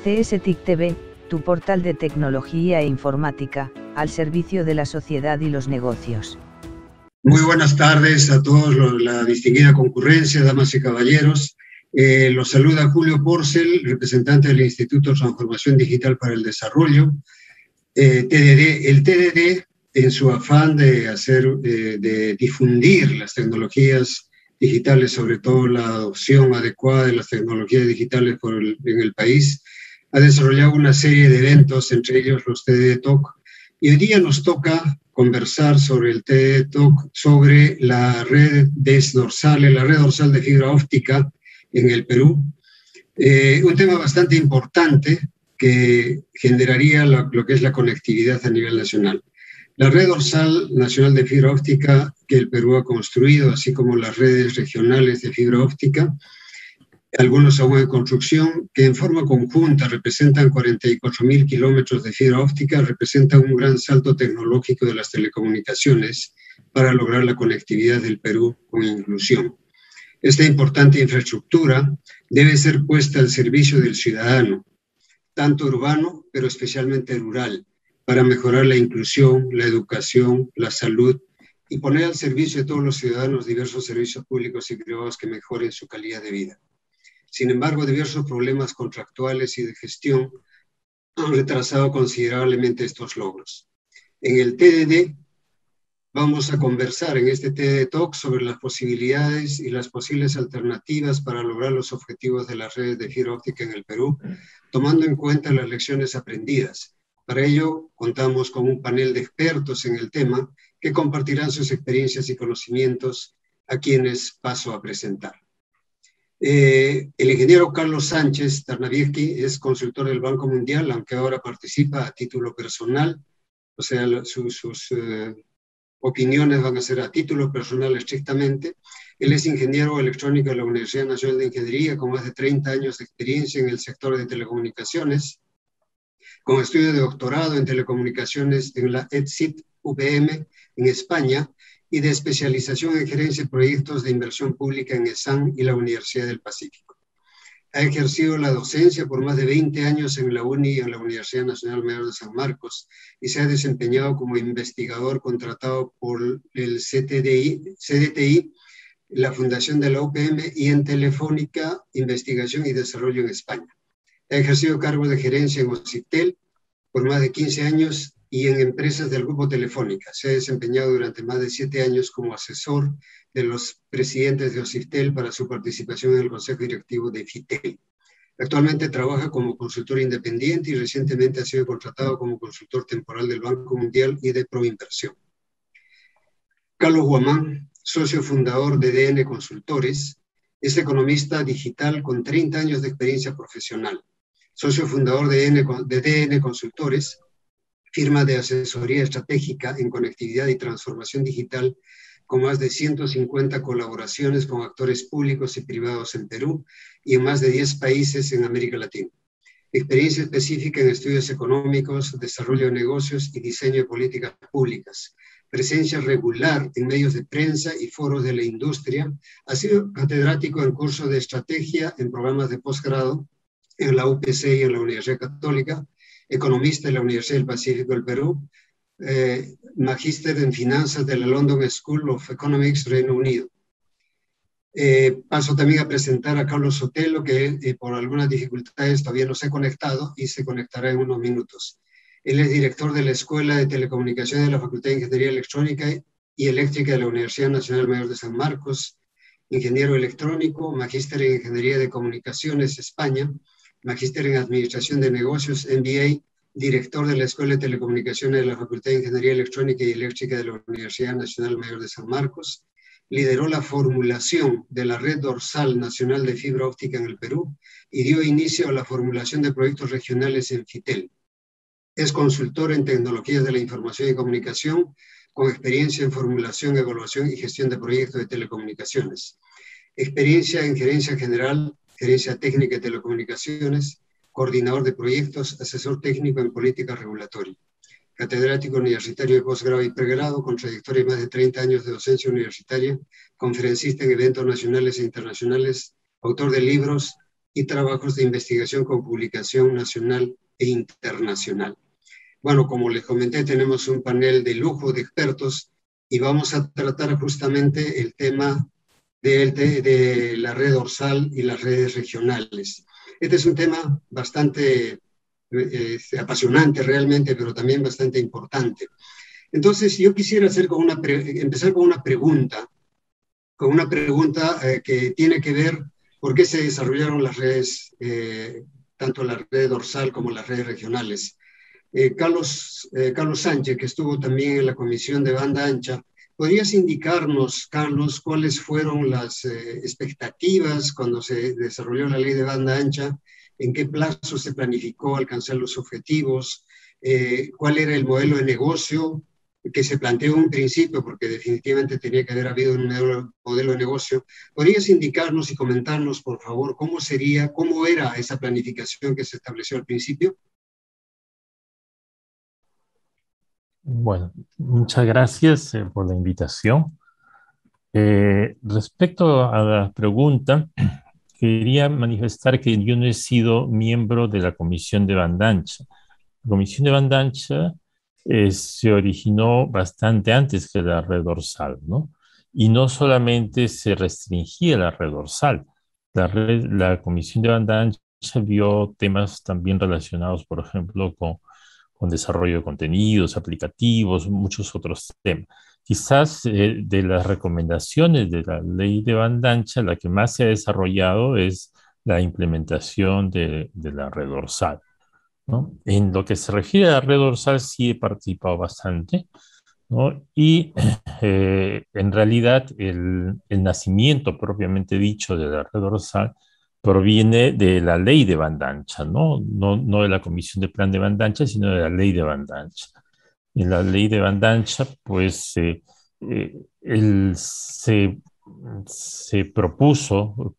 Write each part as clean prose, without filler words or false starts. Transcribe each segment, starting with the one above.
CSTIC TV, tu portal de tecnología e informática, al servicio de la sociedad y los negocios. Muy buenas tardes a todos la distinguida concurrencia, damas y caballeros. Los saluda Julio Porcel, representante del Instituto de Transformación Digital para el Desarrollo. TDD. El TDD, en su afán de difundir las tecnologías digitales, sobre todo la adopción adecuada de las tecnologías digitales en el país, ha desarrollado una serie de eventos, entre ellos los TDD Talk, y hoy día nos toca conversar sobre el TDD Talk, sobre la red dorsal de fibra óptica en el Perú. Un tema bastante importante que generaría lo que es la conectividad a nivel nacional. La red dorsal nacional de fibra óptica que el Perú ha construido, así como las redes regionales de fibra óptica, algunos aún en construcción, que en forma conjunta representan 44.000 kilómetros de fibra óptica, representan un gran salto tecnológico de las telecomunicaciones para lograr la conectividad del Perú con inclusión. Esta importante infraestructura debe ser puesta al servicio del ciudadano, tanto urbano, pero especialmente rural, para mejorar la inclusión, la educación, la salud y poner al servicio de todos los ciudadanos diversos servicios públicos y privados que mejoren su calidad de vida. Sin embargo, diversos problemas contractuales y de gestión han retrasado considerablemente estos logros. En el TDD vamos a conversar en este TDD Talk sobre las posibilidades y las posibles alternativas para lograr los objetivos de las redes de fibra óptica en el Perú, tomando en cuenta las lecciones aprendidas. Para ello, contamos con un panel de expertos en el tema que compartirán sus experiencias y conocimientos a quienes paso a presentar. El ingeniero Carlos Sánchez Tarnaviewski es consultor del Banco Mundial, aunque ahora participa a título personal, o sea, sus opiniones van a ser a título personal estrictamente. Él es ingeniero electrónico de la Universidad Nacional de Ingeniería, con más de 30 años de experiencia en el sector de telecomunicaciones, con estudio de doctorado en telecomunicaciones en la ETSIT UPM en España, y de especialización en gerencia de proyectos de inversión pública en ESAN y la Universidad del Pacífico. Ha ejercido la docencia por más de 20 años en la UNI y en la Universidad Nacional Mayor de San Marcos, y se ha desempeñado como investigador contratado por el CDTI, la Fundación de la UPM, y en Telefónica, Investigación y Desarrollo en España. Ha ejercido cargos de gerencia en OCIPTEL por más de 15 años y en empresas del Grupo Telefónica. Se ha desempeñado durante más de 7 años como asesor de los presidentes de OCIPTEL para su participación en el Consejo Directivo de FITEL. Actualmente trabaja como consultor independiente y recientemente ha sido contratado como consultor temporal del Banco Mundial y de Proinversión. Carlos Guamán, socio fundador de DN Consultores, es economista digital con 30 años de experiencia profesional. Socio fundador de DN Consultores, firma de asesoría estratégica en conectividad y transformación digital, con más de 150 colaboraciones con actores públicos y privados en Perú y en más de 10 países en América Latina. Experiencia específica en estudios económicos, desarrollo de negocios y diseño de políticas públicas. Presencia regular en medios de prensa y foros de la industria. Ha sido catedrático en cursos de estrategia en programas de posgrado en la UPC y en la Universidad Católica, economista en la Universidad del Pacífico del Perú, magíster en finanzas de la London School of Economics, Reino Unido. Paso también a presentar a Carlos Sotelo, que por algunas dificultades todavía no se ha conectado y se conectará en unos minutos. Él es director de la Escuela de Telecomunicaciones de la Facultad de Ingeniería Electrónica y Eléctrica de la Universidad Nacional Mayor de San Marcos, ingeniero electrónico, magíster en Ingeniería de Comunicaciones, España, magíster en Administración de Negocios, MBA, director de la Escuela de Telecomunicaciones de la Facultad de Ingeniería Electrónica y Eléctrica de la Universidad Nacional Mayor de San Marcos. Lideró la formulación de la Red Dorsal Nacional de Fibra Óptica en el Perú y dio inicio a la formulación de proyectos regionales en FITEL. Es consultor en tecnologías de la información y comunicación, con experiencia en formulación, evaluación y gestión de proyectos de telecomunicaciones. Experiencia en gerencia general, gerencia técnica de telecomunicaciones, coordinador de proyectos, asesor técnico en política regulatoria. Catedrático universitario de posgrado y pregrado, con trayectoria de más de 30 años de docencia universitaria, conferencista en eventos nacionales e internacionales, autor de libros y trabajos de investigación con publicación nacional e internacional. Bueno, como les comenté, tenemos un panel de lujo de expertos y vamos a tratar justamente el tema de la red dorsal y las redes regionales. Este es un tema bastante apasionante realmente, pero también bastante importante. Entonces, yo quisiera empezar con una pregunta que tiene que ver por qué se desarrollaron las redes, tanto la red dorsal como las redes regionales. Carlos Sánchez, que estuvo también en la comisión de banda ancha, ¿podrías indicarnos, Carlos, cuáles fueron las expectativas cuando se desarrolló la ley de banda ancha? ¿En qué plazo se planificó alcanzar los objetivos? ¿Cuál era el modelo de negocio que se planteó en un principio? Porque definitivamente tenía que haber habido un modelo de negocio. ¿Podrías indicarnos y comentarnos, por favor, cómo era esa planificación que se estableció al principio? Bueno, muchas gracias por la invitación. Respecto a la pregunta, quería manifestar que yo no he sido miembro de la Comisión de Banda Ancha. La Comisión de Banda Ancha se originó bastante antes que la red dorsal, ¿no? Y no solamente se restringía la red dorsal. La Comisión de Banda Ancha vio temas también relacionados, por ejemplo, con desarrollo de contenidos, aplicativos, muchos otros temas. Quizás de las recomendaciones de la ley de banda ancha, la que más se ha desarrollado es la implementación de la red dorsal, ¿no? En lo que se refiere a la red dorsal, sí he participado bastante, ¿no? Y en realidad el nacimiento propiamente dicho de la red dorsal proviene de la ley de banda ancha, ¿no? No de la Comisión de Plan de Banda Ancha, sino de la ley de banda ancha. En la ley de banda ancha, pues se propuso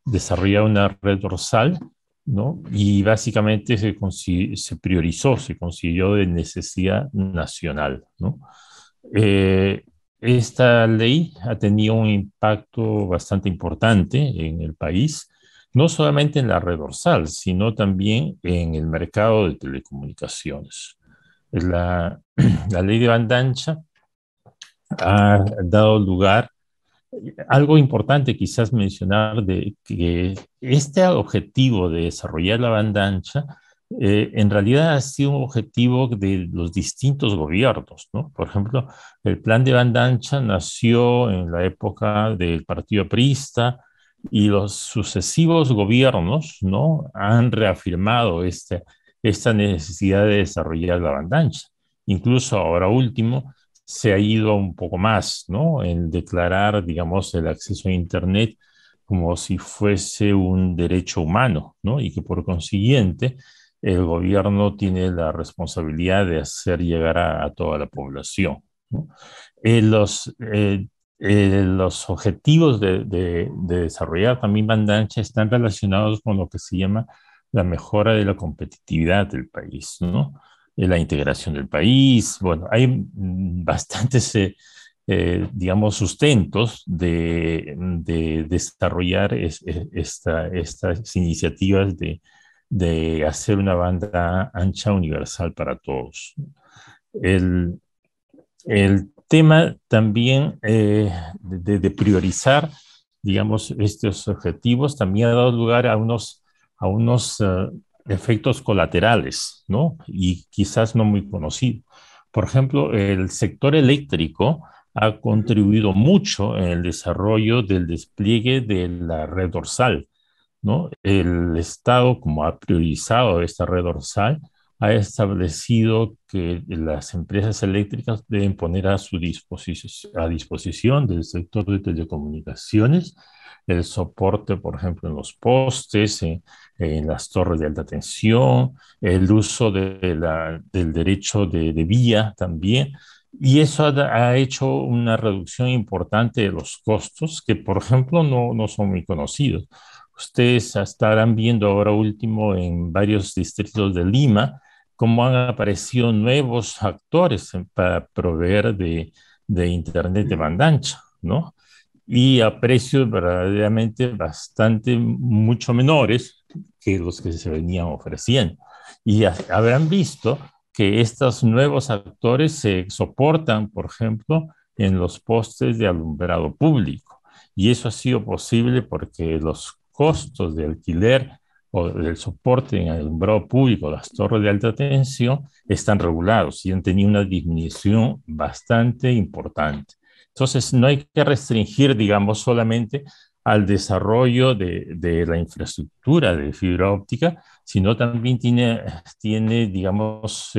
desarrollar una red dorsal, ¿no? Y básicamente se priorizó, se consiguió de necesidad nacional, ¿no? Eh, Esta ley ha tenido un impacto bastante importante en el país, no solamente en la red dorsal, sino también en el mercado de telecomunicaciones. La, la ley de banda ancha ha dado lugar, algo importante quizás mencionar, de que este objetivo de desarrollar la banda ancha en realidad ha sido un objetivo de los distintos gobiernos, ¿no? Por ejemplo, el plan de banda ancha nació en la época del Partido Aprista y los sucesivos gobiernos, ¿no? Han reafirmado esta necesidad de desarrollar la banda ancha. Incluso ahora último se ha ido un poco más, ¿no? En declarar, digamos, el acceso a Internet como si fuese un derecho humano, ¿no? Y que por consiguiente el gobierno tiene la responsabilidad de hacer llegar a toda la población, ¿no? Eh, los, eh, los objetivos de desarrollar también banda ancha están relacionados con lo que se llama la mejora de la competitividad del país, ¿no? La integración del país. Bueno, hay bastantes, digamos, sustentos de desarrollar estas iniciativas de hacer una banda ancha universal para todos. El, el tema también de priorizar, digamos, estos objetivos también ha dado lugar a unos efectos colaterales, ¿no? Y quizás no muy conocidos. Por ejemplo, el sector eléctrico ha contribuido mucho en el desarrollo del despliegue de la red dorsal, ¿no? El Estado, como ha priorizado esta red dorsal, ha establecido que las empresas eléctricas deben poner a disposición del sector de telecomunicaciones el soporte, por ejemplo, en los postes, en las torres de alta tensión, el uso del derecho de vía también. Y eso ha hecho una reducción importante de los costos que, por ejemplo, no son muy conocidos. Ustedes estarán viendo ahora último en varios distritos de Lima cómo han aparecido nuevos actores para proveer de Internet de banda ancha, ¿no? y a precios verdaderamente bastante mucho menores que los que se venían ofreciendo. Y habrán visto que estos nuevos actores se soportan, por ejemplo, en los postes de alumbrado público. Y eso ha sido posible porque los costos de alquiler o del soporte en el alumbrado público, las torres de alta tensión, están regulados y han tenido una disminución bastante importante. Entonces, no hay que restringir, digamos, solamente al desarrollo de la infraestructura de fibra óptica, sino también tiene digamos,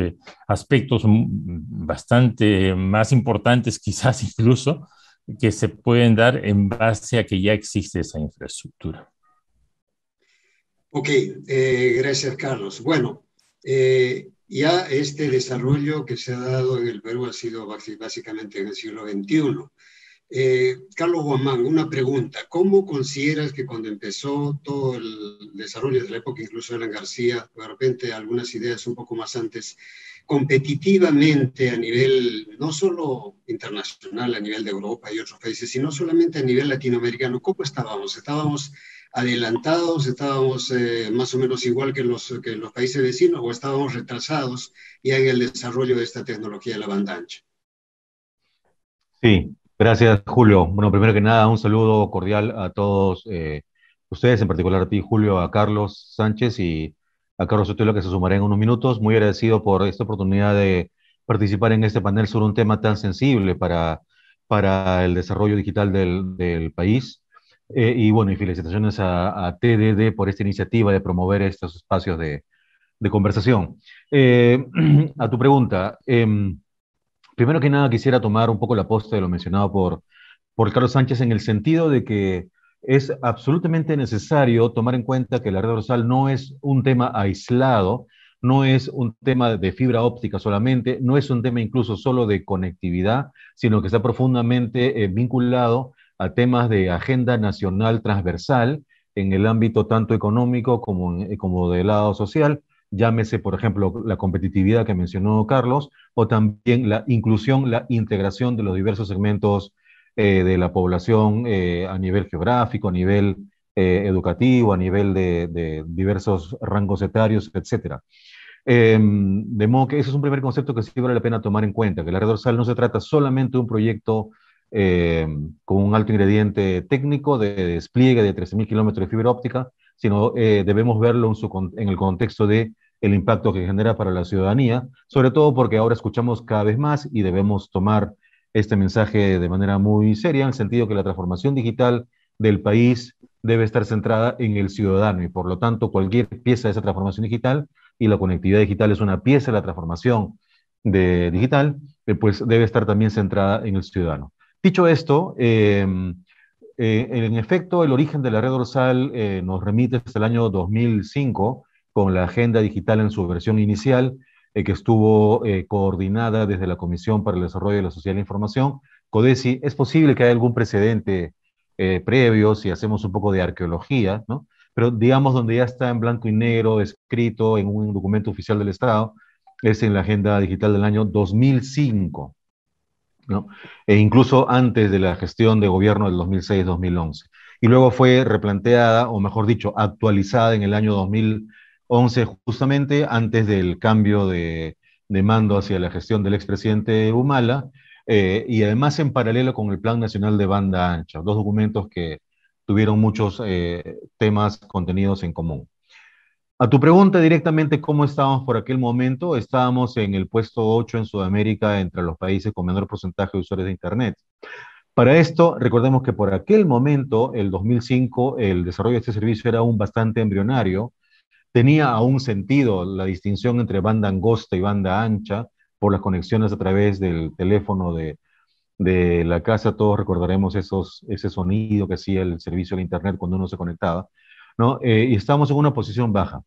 aspectos bastante más importantes, quizás incluso, que se pueden dar en base a que ya existe esa infraestructura. Ok, gracias, Carlos. Bueno, ya este desarrollo que se ha dado en el Perú ha sido básicamente en el siglo XXI. Carlos Guamán, una pregunta. ¿Cómo consideras que cuando empezó todo el desarrollo de la época, incluso de Alan García, de repente algunas ideas un poco más antes, competitivamente a nivel no solo internacional, a nivel de Europa y otros países, sino solamente a nivel latinoamericano, cómo estábamos? ¿Estábamos adelantados, estábamos más o menos igual que los países vecinos o estábamos retrasados ya en el desarrollo de esta tecnología de la banda ancha? Sí, gracias, Julio. Bueno, primero que nada, un saludo cordial a todos ustedes, en particular a ti, Julio, a Carlos Sánchez y a Carlos Sotelo, que se sumará en unos minutos. Muy agradecido por esta oportunidad de participar en este panel sobre un tema tan sensible para el desarrollo digital del país. Y bueno, y felicitaciones a TDD por esta iniciativa de promover estos espacios de conversación. A tu pregunta, primero que nada quisiera tomar un poco la posta de lo mencionado por Carlos Sánchez en el sentido de que es absolutamente necesario tomar en cuenta que la red dorsal no es un tema aislado, no es un tema de fibra óptica solamente, no es un tema incluso solo de conectividad, sino que está profundamente vinculado a temas de agenda nacional transversal en el ámbito tanto económico como del lado social. Llámese, por ejemplo, la competitividad que mencionó Carlos, o también la inclusión, la integración de los diversos segmentos de la población a nivel geográfico, a nivel educativo, a nivel de diversos rangos etarios, etcétera. De modo que ese es un primer concepto que sí vale la pena tomar en cuenta, que la red dorsal no se trata solamente de un proyecto con un alto ingrediente técnico de despliegue de 13.000 kilómetros de fibra óptica, sino debemos verlo en el contexto de el impacto que genera para la ciudadanía, sobre todo porque ahora escuchamos cada vez más y debemos tomar este mensaje de manera muy seria, en el sentido que la transformación digital del país debe estar centrada en el ciudadano y por lo tanto cualquier pieza de esa transformación digital, y la conectividad digital es una pieza de la transformación digital, pues debe estar también centrada en el ciudadano. Dicho esto, en efecto, el origen de la red dorsal nos remite hasta el año 2005, con la Agenda Digital en su versión inicial, que estuvo coordinada desde la Comisión para el Desarrollo de la Sociedad de la Información, CODESI. Es posible que haya algún precedente previo, si hacemos un poco de arqueología, ¿no? Pero digamos donde ya está en blanco y negro, escrito en un documento oficial del Estado, es en la Agenda Digital del año 2005. ¿No? E incluso antes de la gestión de gobierno del 2006-2011. Y luego fue replanteada, o mejor dicho, actualizada en el año 2011, justamente antes del cambio de mando hacia la gestión del expresidente Humala, y además en paralelo con el Plan Nacional de Banda Ancha, dos documentos que tuvieron muchos temas contenidos en común. A tu pregunta directamente, ¿cómo estábamos por aquel momento? Estábamos en el puesto 8 en Sudamérica entre los países con menor porcentaje de usuarios de Internet. Para esto, recordemos que por aquel momento, el 2005, el desarrollo de este servicio era aún bastante embrionario. Tenía aún sentido la distinción entre banda angosta y banda ancha por las conexiones a través del teléfono de la casa. Todos recordaremos ese sonido que hacía el servicio de Internet cuando uno se conectaba, ¿no? Y estábamos en una posición baja.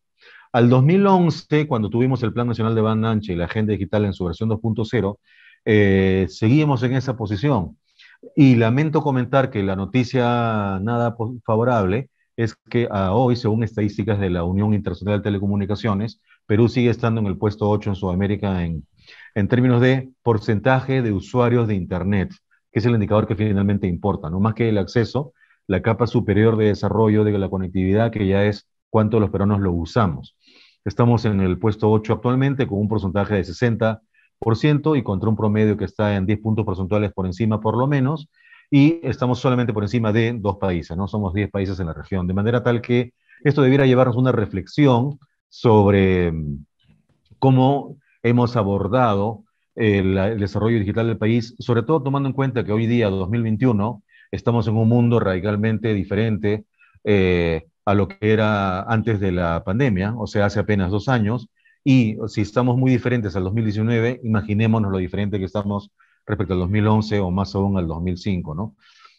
Al 2011, cuando tuvimos el Plan Nacional de Banda Ancha y la Agenda Digital en su versión 2.0, seguíamos en esa posición. Y lamento comentar que la noticia nada favorable es que hoy, según estadísticas de la Unión Internacional de Telecomunicaciones, Perú sigue estando en el puesto 8 en Sudamérica en términos de porcentaje de usuarios de Internet. que es el indicador que finalmente importa, ¿no? Más que el acceso, la capa superior de desarrollo de la conectividad, que ya es cuánto los peruanos lo usamos. Estamos en el puesto 8 actualmente, con un porcentaje de 60% y contra un promedio que está en 10 puntos porcentuales por encima, por lo menos, y estamos solamente por encima de 2 países, ¿no? Somos 10 países en la región, de manera tal que esto debiera llevarnos a una reflexión sobre cómo hemos abordado el desarrollo digital del país, sobre todo tomando en cuenta que hoy día, 2021, estamos en un mundo radicalmente diferente a lo que era antes de la pandemia, o sea, hace apenas 2 años, y si estamos muy diferentes al 2019, imaginémonos lo diferente que estamos respecto al 2011 o más aún al 2005, ¿no?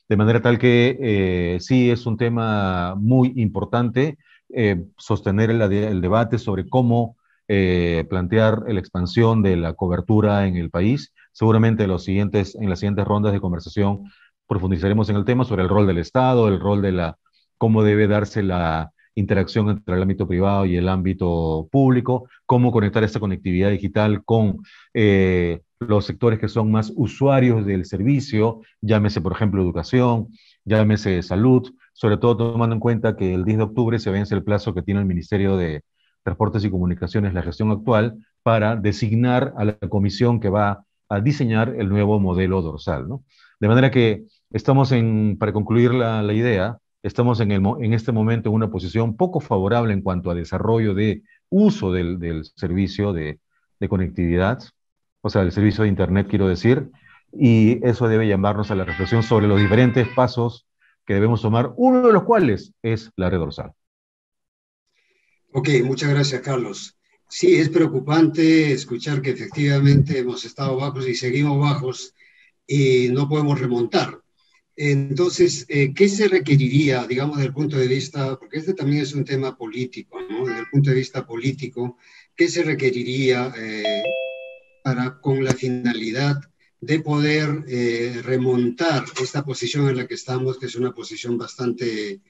De manera tal que sí es un tema muy importante sostener el debate sobre cómo plantear la expansión de la cobertura en el país. Seguramente en las siguientes rondas de conversación profundizaremos en el tema sobre el rol del Estado, el rol de cómo debe darse la interacción entre el ámbito privado y el ámbito público, cómo conectar esta conectividad digital con los sectores que son más usuarios del servicio, llámese, por ejemplo, educación, llámese salud, sobre todo tomando en cuenta que el 10 de octubre se vence el plazo que tiene el Ministerio de Transportes y Comunicaciones, la gestión actual, para designar a la comisión que va a diseñar el nuevo modelo dorsal, ¿no? De manera que para concluir la idea, estamos en este momento en una posición poco favorable en cuanto a desarrollo de uso del servicio de conectividad, o sea, el servicio de Internet, quiero decir, y eso debe llamarnos a la reflexión sobre los diferentes pasos que debemos tomar, uno de los cuales es la red dorsal. Ok, muchas gracias, Carlos. Sí, es preocupante escuchar que efectivamente hemos estado bajos y seguimos bajos y no podemos remontar. Entonces, ¿qué se requeriría, digamos, desde el punto de vista, porque este también es un tema político, ¿no? Desde el punto de vista político, ¿qué se requeriría con la finalidad de poder remontar esta posición en la que estamos, que es una posición bastante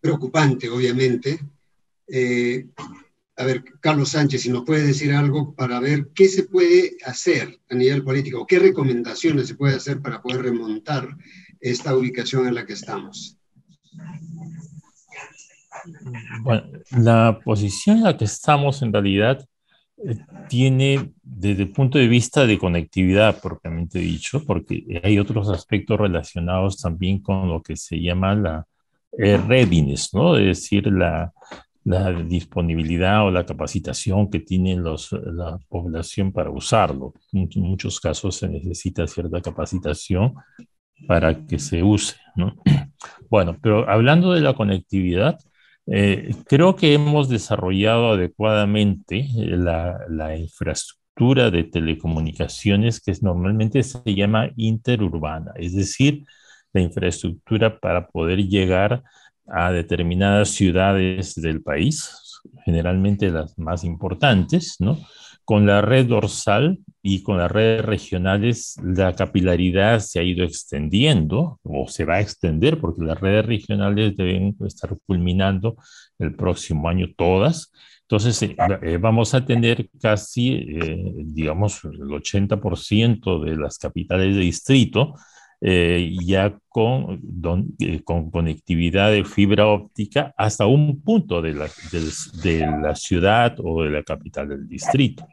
preocupante, obviamente? A ver, Carlos Sánchez, si nos puedes decir algo para ver qué se puede hacer a nivel político, qué recomendaciones se puede hacer para poder remontar esta ubicación en la que estamos. Bueno, la posición en la que estamos en realidad tiene, desde el punto de vista de conectividad propiamente dicho, porque hay otros aspectos relacionados también con lo que se llama la readiness, ¿no? Es decir, la disponibilidad o la capacitación que tiene la población para usarlo. En muchos casos se necesita cierta capacitación para que se use, ¿no? Bueno, pero hablando de la conectividad, creo que hemos desarrollado adecuadamente la infraestructura de telecomunicaciones que normalmente se llama interurbana, es decir, la infraestructura para poder llegar a determinadas ciudades del país, generalmente las más importantes, ¿no? Con la red dorsal y con las redes regionales, la capilaridad se ha ido extendiendo o se va a extender porque las redes regionales deben estar culminando el próximo año todas. Entonces, vamos a tener casi, digamos, el 80% de las capitales de distrito ya con conectividad de fibra óptica hasta un punto de la ciudad o de la capital del distrito.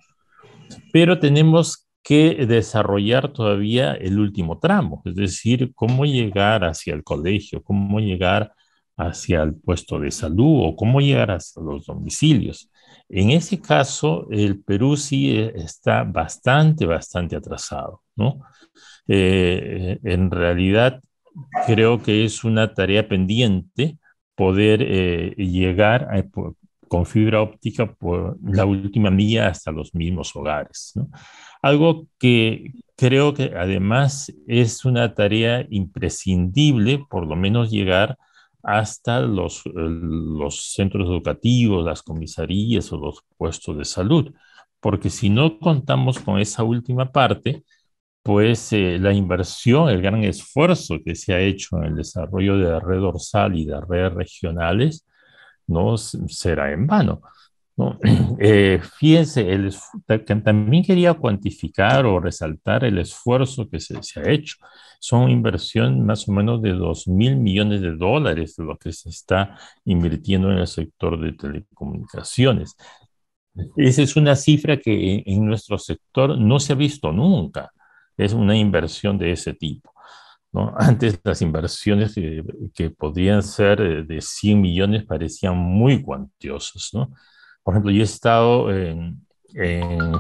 Pero tenemos que desarrollar todavía el último tramo, es decir, cómo llegar hacia el colegio, cómo llegar hacia el puesto de salud o cómo llegar hacia los domicilios. En ese caso, el Perú sí está bastante atrasado, ¿no? En realidad, creo que es una tarea pendiente poder llegar con fibra óptica por la última milla hasta los mismos hogares, ¿no? Algo que creo que además es una tarea imprescindible, por lo menos llegar hasta los centros educativos, las comisarías o los puestos de salud, porque si no contamos con esa última parte, pues la inversión, el gran esfuerzo que se ha hecho en el desarrollo de la red dorsal y de redes regionales no será en vano. ¿no? Fíjense, también quería cuantificar o resaltar el esfuerzo que se ha hecho. Son inversión más o menos de 2.000 millones de dólares de lo que se está invirtiendo en el sector de telecomunicaciones. Esa es una cifra que en nuestro sector no se ha visto nunca. Es una inversión de ese tipo, ¿no? Antes las inversiones que podrían ser de 100 millones parecían muy cuantiosas, ¿no? Por ejemplo, yo he estado en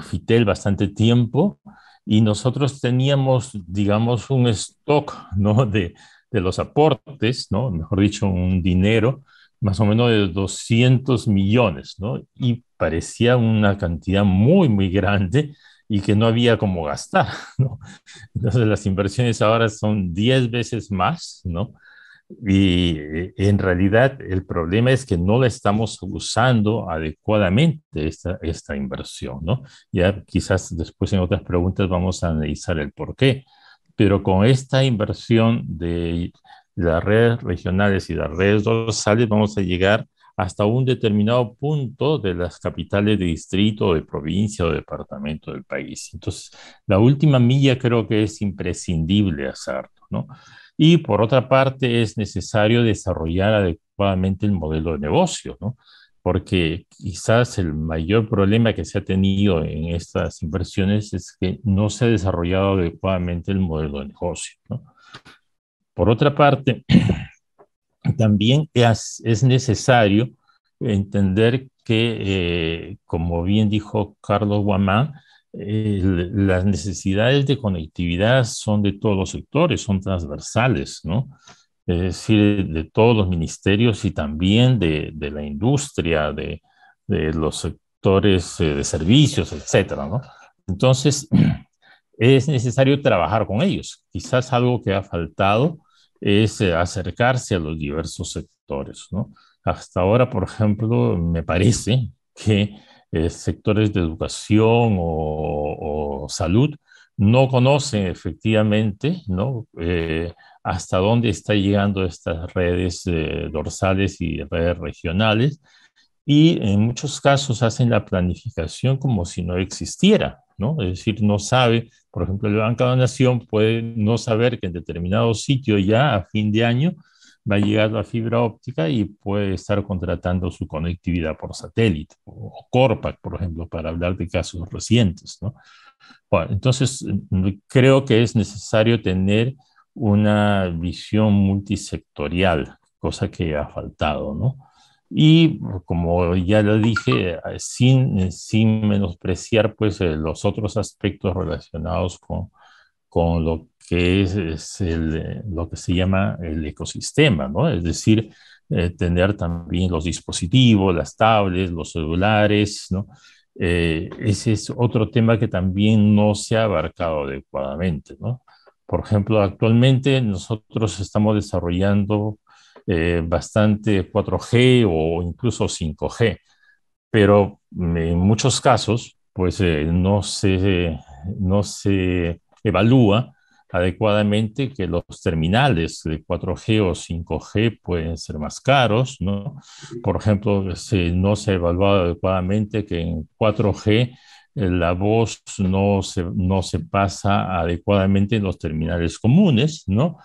Fitel bastante tiempo y nosotros teníamos, digamos, un stock, ¿no? de los aportes, ¿no? Mejor dicho, un dinero más o menos de 200 millones, ¿no? Y parecía una cantidad muy, muy grande y que no había cómo gastar, ¿no? Entonces las inversiones ahora son 10 veces más, ¿no? Y en realidad el problema es que no la estamos usando adecuadamente esta inversión, ¿no? Ya quizás después en otras preguntas vamos a analizar el por qué, pero con esta inversión de las redes regionales y las redes dorsales vamos a llegar hasta un determinado punto de las capitales de distrito, de provincia o departamento del país. Entonces, la última milla creo que es imprescindible hacerlo, ¿no? Y por otra parte, es necesario desarrollar adecuadamente el modelo de negocio, ¿no? Porque quizás el mayor problema que se ha tenido en estas inversiones es que no se ha desarrollado adecuadamente el modelo de negocio, ¿no? Por otra parte, también es necesario entender que, como bien dijo Carlos Guamán, las necesidades de conectividad son de todos los sectores, son transversales, ¿no? Es decir, de todos los ministerios y también de la industria, de los sectores de servicios, etcétera, ¿no? Entonces, es necesario trabajar con ellos. Quizás algo que ha faltado es acercarse a los diversos sectores, ¿no? Hasta ahora, por ejemplo, me parece que sectores de educación o salud no conocen efectivamente, ¿no? Hasta dónde está llegando estas redes dorsales y redes regionales, y en muchos casos hacen la planificación como si no existiera, ¿no? Es decir, no sabe, por ejemplo, el Banco de la Nación puede no saber que en determinado sitio ya a fin de año va a llegar la fibra óptica y puede estar contratando su conectividad por satélite, o Corpac, por ejemplo, para hablar de casos recientes, ¿no? Bueno, entonces, creo que es necesario tener una visión multisectorial, cosa que ha faltado, ¿no? Y como ya lo dije, sin menospreciar pues, los otros aspectos relacionados con lo que lo que se llama el ecosistema, ¿no? Es decir, tener también los dispositivos, las tablets, los celulares, ¿no? Ese es otro tema que también no se ha abarcado adecuadamente, ¿no? Por ejemplo, actualmente nosotros estamos desarrollando bastante 4G o incluso 5G, pero en muchos casos, pues no se evalúa adecuadamente que los terminales de 4G o 5G pueden ser más caros, ¿no? Por ejemplo, no se ha evaluado adecuadamente que en 4G la voz no se pasa adecuadamente en los terminales comunes, ¿no?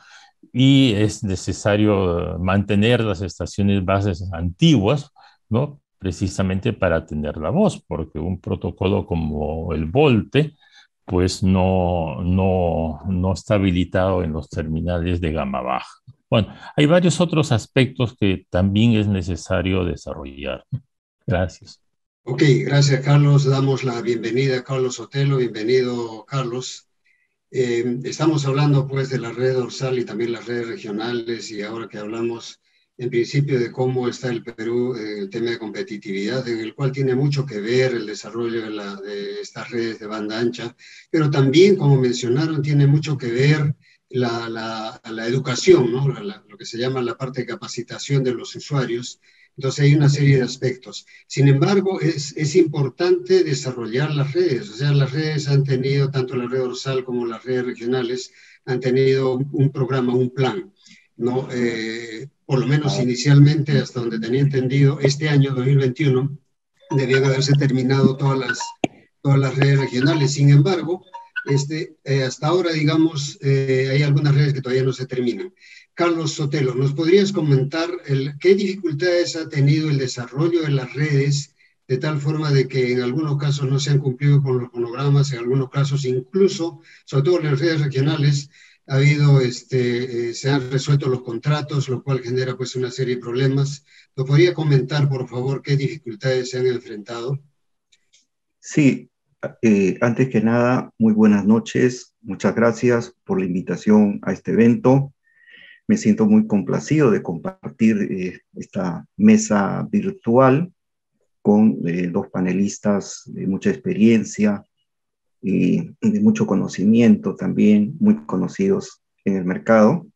Y es necesario mantener las estaciones bases antiguas, ¿no? Precisamente para tener la voz, porque un protocolo como el VoLTE, pues no está habilitado en los terminales de gama baja. Bueno, hay varios otros aspectos que también es necesario desarrollar. Gracias. Ok, gracias Carlos. Damos la bienvenida a Carlos Sotelo. Bienvenido, Carlos. Estamos hablando pues de la red dorsal y también las redes regionales, y ahora que hablamos en principio de cómo está el Perú, el tema de competitividad, en el cual tiene mucho que ver el desarrollo de estas redes de banda ancha, pero también, como mencionaron, tiene mucho que ver la educación, ¿no? Lo que se llama la parte de capacitación de los usuarios. Entonces hay una serie de aspectos. Sin embargo, es importante desarrollar las redes. O sea, las redes han tenido, tanto la red dorsal como las redes regionales, han tenido un programa, un plan, ¿no? Por lo menos inicialmente, hasta donde tenía entendido, este año 2021 debían haberse terminado todas las redes regionales. Sin embargo, hasta ahora, digamos, hay algunas redes que todavía no se terminan. Carlos Sotelo, ¿nos podrías comentar qué dificultades ha tenido el desarrollo de las redes, de tal forma de que en algunos casos no se han cumplido con los cronogramas, en algunos casos incluso, sobre todo en las redes regionales, ha habido, se han resuelto los contratos, lo cual genera pues una serie de problemas? ¿Nos podría comentar, por favor, qué dificultades se han enfrentado? Sí, antes que nada, muy buenas noches. Muchas gracias por la invitación a este evento. Me siento muy complacido de compartir esta mesa virtual con dos panelistas de mucha experiencia y de mucho conocimiento también, muy conocidos en el mercado.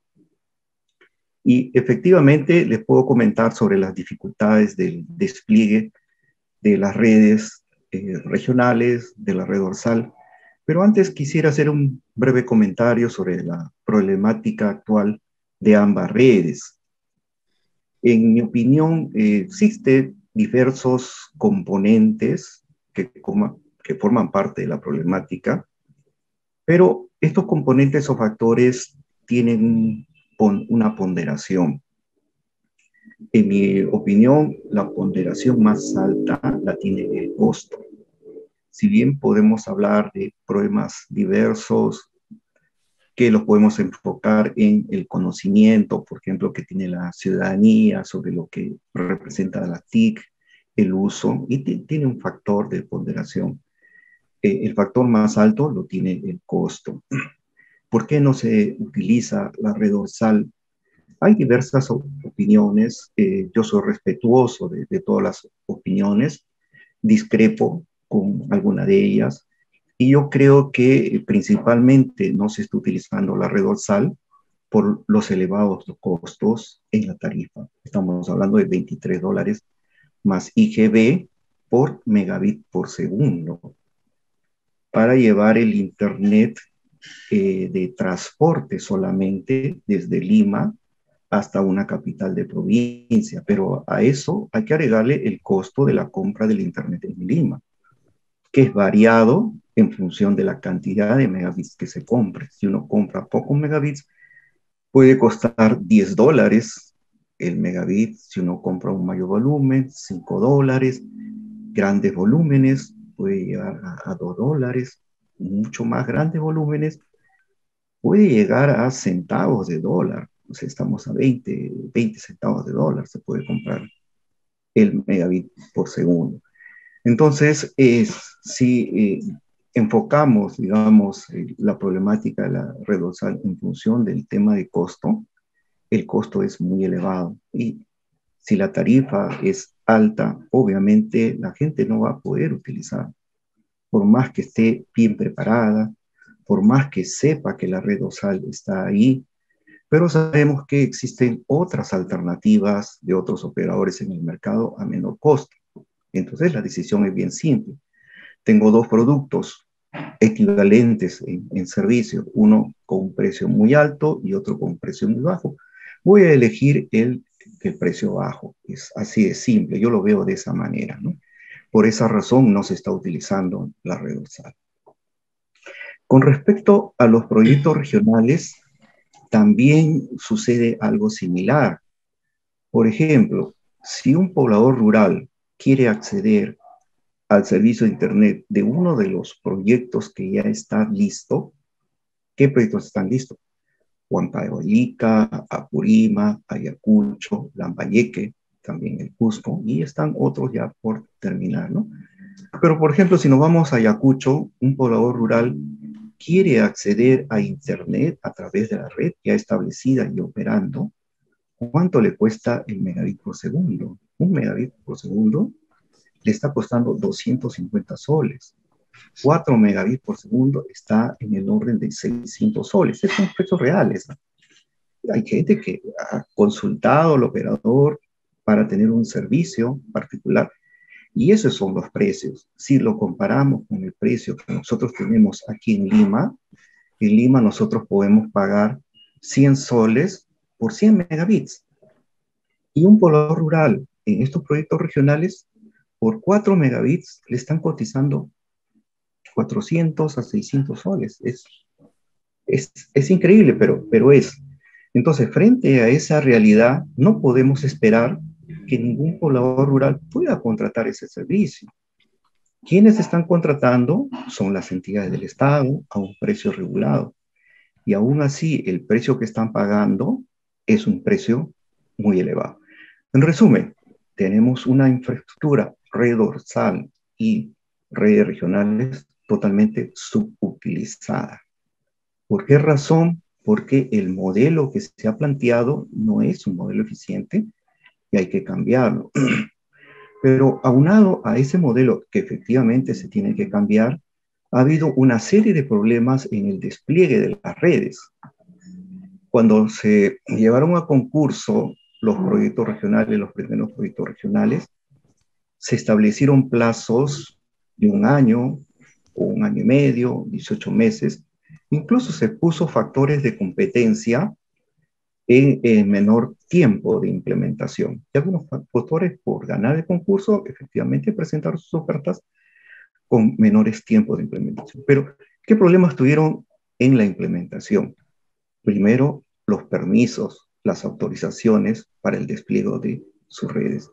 Y efectivamente les puedo comentar sobre las dificultades del despliegue de las redes regionales, de la red dorsal. Pero antes quisiera hacer un breve comentario sobre la problemática actual de ambas redes. En mi opinión, existen diversos componentes que forman parte de la problemática, pero estos componentes o factores tienen una ponderación. En mi opinión, la ponderación más alta la tiene el costo. Si bien podemos hablar de problemas diversos que los podemos enfocar en el conocimiento, por ejemplo, que tiene la ciudadanía sobre lo que representa la TIC, el uso, y tiene un factor de ponderación. El factor más alto lo tiene el costo. ¿Por qué no se utiliza la red dorsal? Hay diversas opiniones, yo soy respetuoso de todas las opiniones, discrepo con alguna de ellas, y yo creo que principalmente no se está utilizando la red dorsal por los elevados costos en la tarifa. Estamos hablando de $23 más IGB por megabit por segundo. Para llevar el internet de transporte solamente desde Lima hasta una capital de provincia, pero a eso hay que agregarle el costo de la compra del internet en Lima, que es variado en función de la cantidad de megabits que se compre. Si uno compra pocos megabits, puede costar $10 el megabit. Si uno compra un mayor volumen, $5. Grandes volúmenes puede llegar a $2. Mucho más grandes volúmenes puede llegar a centavos de dólar. O sea, estamos a 20 centavos de dólar, se puede comprar el megabit por segundo. Entonces, si enfocamos, digamos, la problemática de la red dorsal en función del tema de costo, el costo es muy elevado. Y si la tarifa es alta, obviamente la gente no va a poder utilizar. Por más que esté bien preparada, por más que sepa que la red dorsal está ahí, pero sabemos que existen otras alternativas de otros operadores en el mercado a menor costo. Entonces la decisión es bien simple. Tengo dos productos equivalentes en servicio, uno con un precio muy alto y otro con un precio muy bajo. Voy a elegir el precio bajo. Es así de simple, yo lo veo de esa manera, ¿no? Por esa razón no se está utilizando la red dorsal. Con respecto a los proyectos regionales, también sucede algo similar. Por ejemplo, si un poblador rural quiere acceder al servicio de Internet de uno de los proyectos que ya está listo, ¿qué proyectos están listos? Huancavelica, Apurima, Ayacucho, Lambayeque, también el Cusco, y están otros ya por terminar, ¿no? Pero, por ejemplo, si nos vamos a Ayacucho, un poblador rural quiere acceder a Internet a través de la red ya establecida y operando. ¿Cuánto le cuesta el megabit por segundo? Un megabit por segundo le está costando 250 soles. 4 megabits por segundo está en el orden de 600 soles. Estos son precios reales. Hay gente que ha consultado al operador para tener un servicio particular y esos son los precios. Si lo comparamos con el precio que nosotros tenemos aquí en Lima nosotros podemos pagar 100 soles por 100 megabits. Y un poblador rural en estos proyectos regionales por 4 megabits le están cotizando 400 a 600 soles. Es increíble, pero es. Entonces, frente a esa realidad, no podemos esperar que ningún poblador rural pueda contratar ese servicio. Quienes están contratando son las entidades del Estado a un precio regulado. Y aún así, el precio que están pagando es un precio muy elevado. En resumen, tenemos una infraestructura, red dorsal y redes regionales totalmente subutilizada. ¿Por qué razón? Porque el modelo que se ha planteado no es un modelo eficiente y hay que cambiarlo. Pero aunado a ese modelo que efectivamente se tiene que cambiar, ha habido una serie de problemas en el despliegue de las redes. Cuando se llevaron a concurso los proyectos regionales, los primeros proyectos regionales, se establecieron plazos de 1 año o 1 año y medio, 18 meses. Incluso se puso factores de competencia en menor tiempo de implementación. Y algunos factores, por ganar el concurso, efectivamente presentaron sus ofertas con menores tiempos de implementación. Pero, ¿qué problemas tuvieron en la implementación? Primero, los permisos, las autorizaciones para el despliegue de sus redes.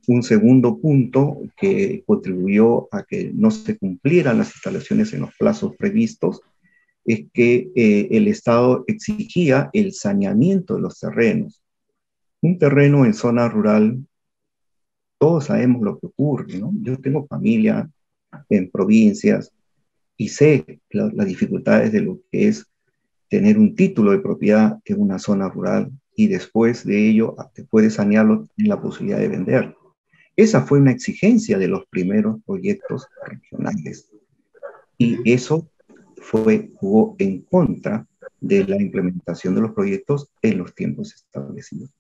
Un segundo punto que contribuyó a que no se cumplieran las instalaciones en los plazos previstos es que el Estado exigía el saneamiento de los terrenos. Un terreno en zona rural, todos sabemos lo que ocurre, ¿no? Yo tengo familia en provincias y sé las dificultades de lo que es tener un título de propiedad en una zona rural y después de ello, después de sanearlo, tener la posibilidad de vender. Esa fue una exigencia de los primeros proyectos regionales. Y eso jugó en contra de la implementación de los proyectos en los tiempos establecidos.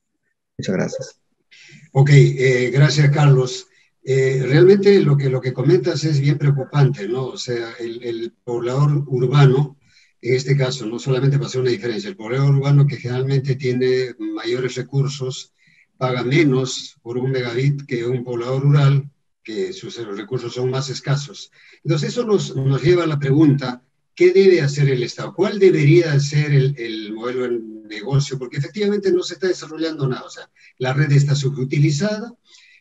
Muchas gracias. Ok, gracias, Carlos. Realmente lo que comentas es bien preocupante, ¿no? O sea, el poblador urbano, en este caso, no solamente para hacer una diferencia, el poblador urbano que generalmente tiene mayores recursos, paga menos por 1 megabit que un poblador rural, que sus recursos son más escasos. Entonces, eso nos lleva a la pregunta, ¿qué debe hacer el Estado? ¿Cuál debería ser el modelo de negocio? Porque efectivamente no se está desarrollando nada. O sea, la red está subutilizada,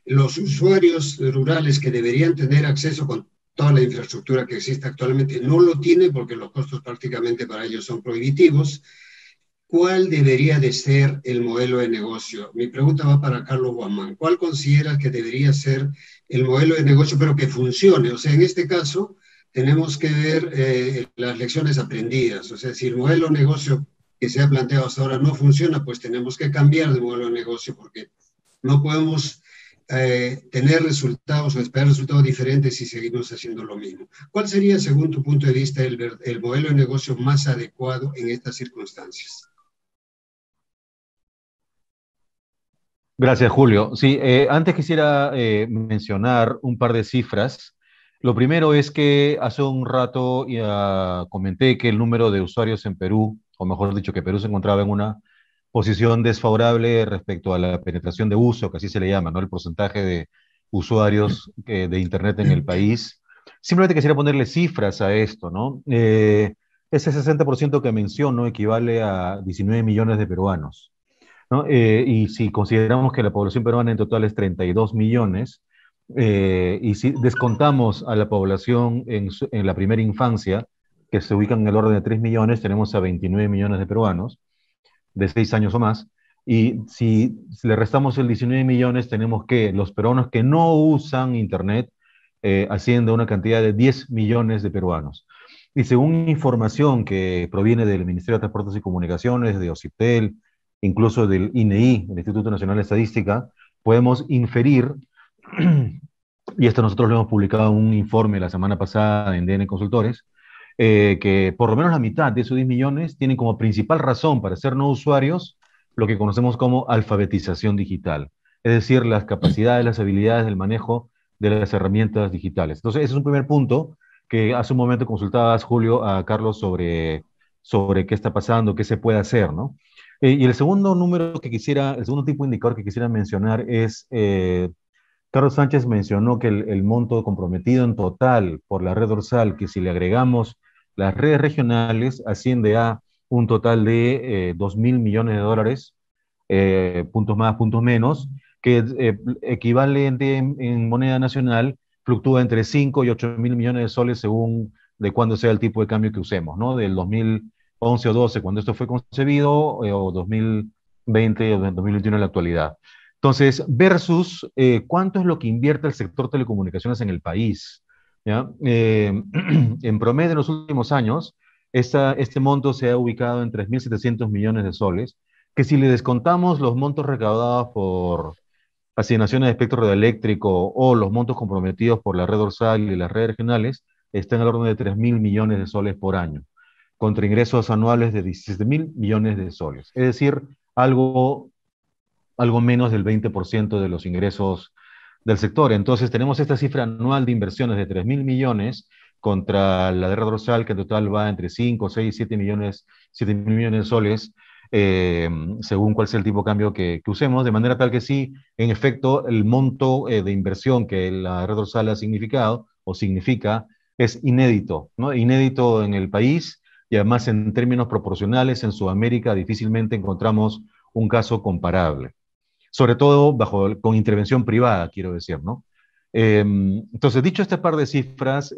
los usuarios rurales que deberían tener acceso con toda la infraestructura que existe actualmente no lo tienen porque los costos prácticamente para ellos son prohibitivos. ¿Cuál debería de ser el modelo de negocio? Mi pregunta va para Carlos Guamán. ¿Cuál consideras que debería ser el modelo de negocio, pero que funcione? O sea, en este caso, tenemos que ver las lecciones aprendidas. O sea, si el modelo de negocio que se ha planteado hasta ahora no funciona, pues tenemos que cambiar de modelo de negocio porque no podemos tener resultados o esperar resultados diferentes si seguimos haciendo lo mismo. ¿Cuál sería, según tu punto de vista, el modelo de negocio más adecuado en estas circunstancias? Gracias, Julio. Sí, antes quisiera mencionar un par de cifras. Lo primero es que hace un rato comenté que el número de usuarios en Perú, o mejor dicho, que Perú se encontraba en una posición desfavorable respecto a la penetración de uso, que así se le llama, ¿no? El porcentaje de usuarios de Internet en el país. Simplemente quisiera ponerle cifras a esto, ¿no? Ese 60% que menciono equivale a 19 millones de peruanos, ¿no? Y si consideramos que la población peruana en total es 32 millones, y si descontamos a la población en la primera infancia, que se ubican en el orden de 3 millones, tenemos a 29 millones de peruanos de 6 años o más, y si le restamos el 19 millones, tenemos que los peruanos que no usan Internet ascienden a una cantidad de 10 millones de peruanos. Y según información que proviene del Ministerio de Transportes y Comunicaciones, de OCIPTEL, incluso del INEI, el Instituto Nacional de Estadística, podemos inferir, y esto nosotros lo hemos publicado en un informe la semana pasada en DN Consultores, que por lo menos la mitad de esos 10 millones tienen como principal razón para ser no usuarios lo que conocemos como alfabetización digital, es decir, las capacidades, las habilidades del manejo de las herramientas digitales. Entonces, ese es un primer punto que hace un momento consultabas, Julio, a Carlos sobre qué está pasando, qué se puede hacer, ¿no? Y el segundo número que el segundo tipo de indicador que quisiera mencionar es Carlos Sánchez mencionó que el monto comprometido en total por la red dorsal, que si le agregamos las redes regionales, asciende a un total de 2.000 millones de dólares, puntos más, puntos menos, que equivalente en moneda nacional fluctúa entre 5 y 8 mil millones de soles según de cuándo sea el tipo de cambio que usemos, ¿no? Del 2011 o 12, cuando esto fue concebido, o 2020 o 2021 en la actualidad. Entonces, versus cuánto es lo que invierte el sector telecomunicaciones en el país. ¿Ya? En promedio en los últimos años, este monto se ha ubicado en 3.700 millones de soles, que si le descontamos los montos recaudados por asignaciones de espectro radioeléctrico o los montos comprometidos por la red dorsal y las redes regionales, está en el orden de 3.000 millones de soles por año, contra ingresos anuales de 17.000 millones de soles. Es decir, algo menos del 20% de los ingresos del sector. Entonces tenemos esta cifra anual de inversiones de 3.000 millones contra la de red dorsal, que en total va entre 5, 6, 7 millones, 7.000 millones de soles, según cuál sea el tipo de cambio que usemos, de manera tal que sí, en efecto, el monto de inversión que la red dorsal ha significado o significa es inédito, ¿no? Inédito en el país y además en términos proporcionales en Sudamérica difícilmente encontramos un caso comparable, sobre todo con intervención privada, quiero decir, ¿no? Entonces, dicho este par de cifras,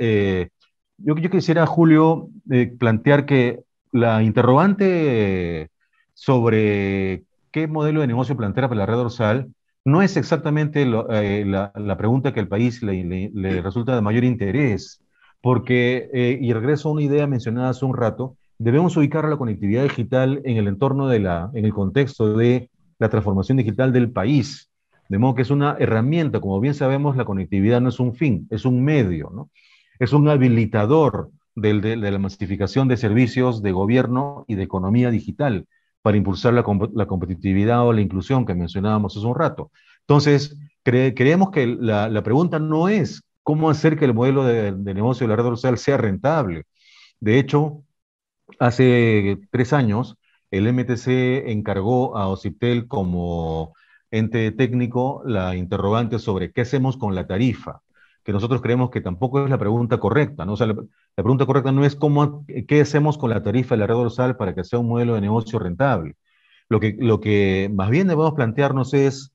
yo quisiera, Julio, plantear que la interrogante sobre qué modelo de negocio plantear para la red dorsal no es exactamente la pregunta que al país le resulta de mayor interés, porque, y regreso a una idea mencionada hace un rato, debemos ubicar a la conectividad digital en el entorno en el contexto de la transformación digital del país. De modo que es una herramienta, como bien sabemos, la conectividad no es un fin, es un medio, ¿no? Es un habilitador de la masificación de servicios de gobierno y de economía digital para impulsar la competitividad o la inclusión que mencionábamos hace un rato. Entonces, creemos que la pregunta no es cómo hacer que el modelo de negocio de la red dorsal sea rentable. De hecho, hace 3 años, el MTC encargó a OCIPTEL como ente técnico la interrogante sobre qué hacemos con la tarifa, que nosotros creemos que tampoco es la pregunta correcta, ¿no? O sea, la pregunta correcta no es qué hacemos con la tarifa de la red dorsal para que sea un modelo de negocio rentable. Lo que más bien debemos plantearnos es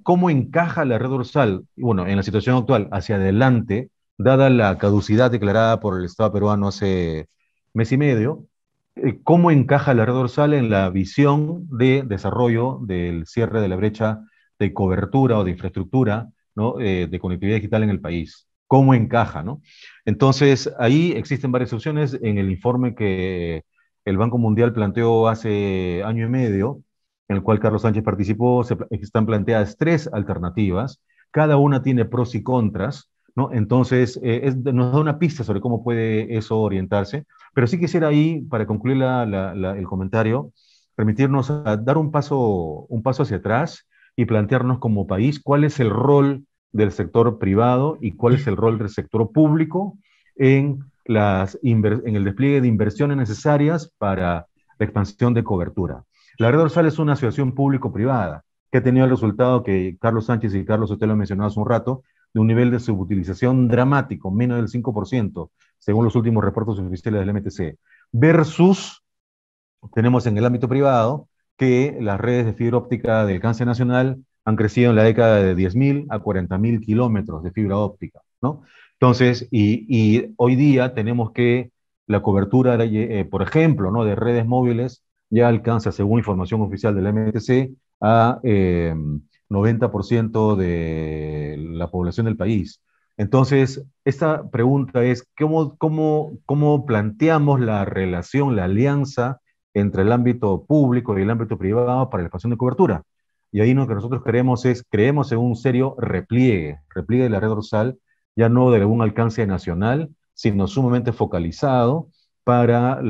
cómo encaja la red dorsal, bueno, en la situación actual, hacia adelante, dada la caducidad declarada por el Estado peruano hace mes y medio, cómo encaja la red dorsal en la visión de desarrollo del cierre de la brecha de cobertura o de infraestructura, ¿no? De conectividad digital en el país. ¿Cómo encaja, no? Entonces, ahí existen varias opciones. En el informe que el Banco Mundial planteó hace año y medio, en el cual Carlos Sánchez participó, están planteadas 3 alternativas. Cada una tiene pros y contras, ¿no? Entonces, nos da una pista sobre cómo puede eso orientarse. Pero sí quisiera ahí, para concluir el comentario, permitirnos a dar un paso hacia atrás y plantearnos como país cuál es el rol del sector privado y cuál es el rol del sector público en el despliegue de inversiones necesarias para la expansión de cobertura. La red dorsal es una asociación público-privada que ha tenido el resultado que Carlos Sánchez y Carlos Sotelo mencionado hace un rato, de un nivel de subutilización dramático, menos del 5%, según los últimos reportes oficiales del MTC, versus tenemos en el ámbito privado que las redes de fibra óptica de alcance nacional han crecido en la década de 10.000 a 40.000 kilómetros de fibra óptica, ¿no? Entonces, y hoy día tenemos que la cobertura, por ejemplo, ¿no? de redes móviles ya alcanza, según información oficial del MTC, a 90% de la población del país. Entonces, esta pregunta es, ¿cómo planteamos la relación, la alianza entre el ámbito público y el ámbito privado para la expansión de cobertura? Y ahí lo que nosotros creemos en un serio repliegue de la red dorsal, ya no de algún alcance nacional, sino sumamente focalizado para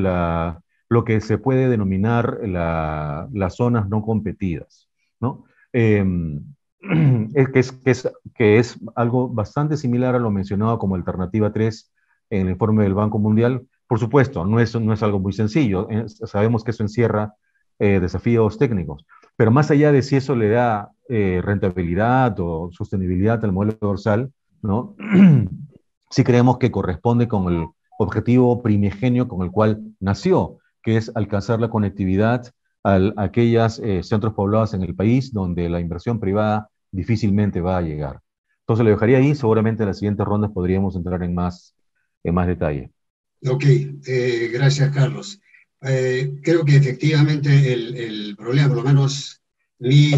lo que se puede denominar las zonas no competidas, ¿no? Que es algo bastante similar a lo mencionado como alternativa 3 en el informe del Banco Mundial. Por supuesto, no es algo muy sencillo, sabemos que eso encierra desafíos técnicos, Pero más allá de si eso le da rentabilidad o sostenibilidad al modelo dorsal, ¿no? Sí creemos que corresponde con el objetivo primigenio con el cual nació, que es alcanzar la conectividad a aquellos centros poblados en el país donde la inversión privada difícilmente va a llegar. Entonces lo dejaría ahí, seguramente en las siguientes rondas podríamos entrar en más detalle. Ok, gracias, Carlos. Creo que efectivamente el problema, por lo menos mi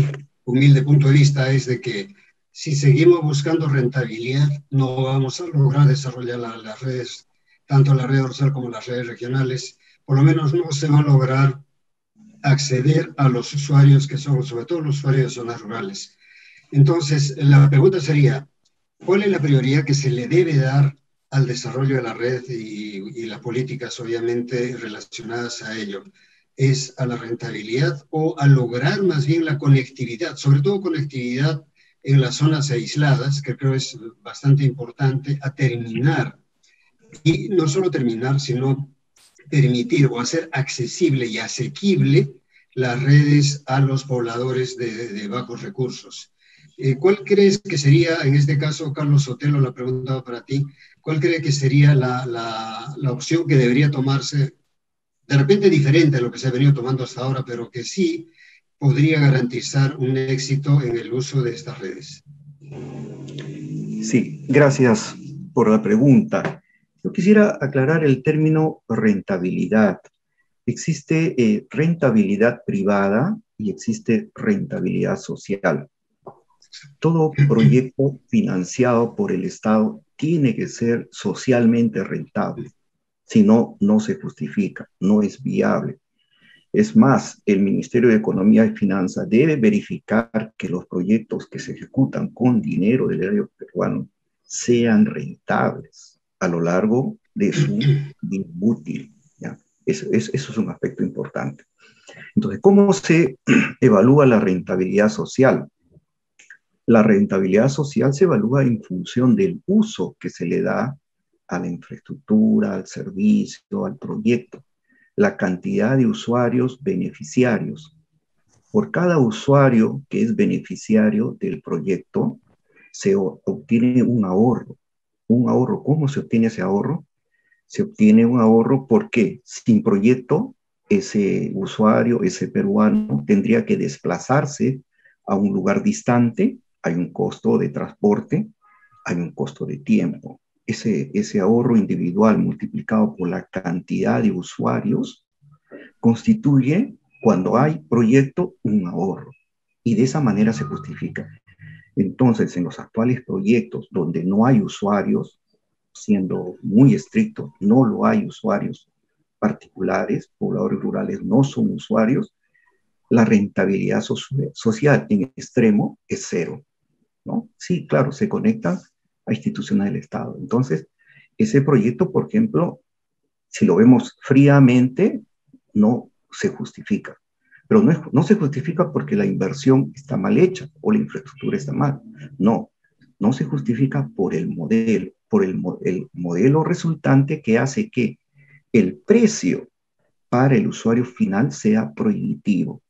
humilde punto de vista, es de que si seguimos buscando rentabilidad, no vamos a lograr desarrollar las redes, tanto la red dorsal como las redes regionales. Por lo menos no se va a lograr acceder a los usuarios que son, sobre todo los usuarios de zonas rurales. Entonces, la pregunta sería, ¿cuál es la prioridad que se le debe dar al desarrollo de la red y las políticas obviamente relacionadas a ello? ¿Es a la rentabilidad o a lograr más bien la conectividad, sobre todo conectividad en las zonas aisladas, que creo es bastante importante, a terminar? Y no solo terminar, sino permitir o hacer accesible y asequible las redes a los pobladores de bajos recursos. ¿Cuál crees que sería, en este caso, Carlos Sotelo, la pregunta va para ti, cuál crees que sería la opción que debería tomarse, de repente diferente a lo que se ha venido tomando hasta ahora, pero que sí podría garantizar un éxito en el uso de estas redes? Sí, gracias por la pregunta. Yo quisiera aclarar el término rentabilidad. Existe rentabilidad privada y existe rentabilidad social. Todo proyecto financiado por el Estado tiene que ser socialmente rentable. Si no, no se justifica, no es viable. Es más, el Ministerio de Economía y Finanzas debe verificar que los proyectos que se ejecutan con dinero del erario peruano sean rentables a lo largo de su vida útil. ¿Ya? Eso es un aspecto importante. Entonces, ¿cómo se evalúa la rentabilidad social? La rentabilidad social se evalúa en función del uso que se le da a la infraestructura, al servicio, al proyecto, la cantidad de usuarios beneficiarios. Por cada usuario que es beneficiario del proyecto, se obtiene un ahorro. Un ahorro, ¿cómo se obtiene ese ahorro? Se obtiene un ahorro porque sin proyecto, ese usuario, ese peruano, tendría que desplazarse a un lugar distante, hay un costo de transporte, hay un costo de tiempo. Ese ahorro individual multiplicado por la cantidad de usuarios constituye, cuando hay proyecto, un ahorro. Y de esa manera se justifica. Entonces, en los actuales proyectos donde no hay usuarios, siendo muy estricto, no lo hay usuarios particulares, pobladores rurales no son usuarios, la rentabilidad social en extremo es cero, ¿no? Sí, claro, se conectan a instituciones del Estado. Entonces, ese proyecto, por ejemplo, si lo vemos fríamente, no se justifica. Pero no se justifica porque la inversión está mal hecha o la infraestructura está mal. No, no se justifica por el modelo, por el modelo resultante que hace que el precio para el usuario final sea prohibitivo.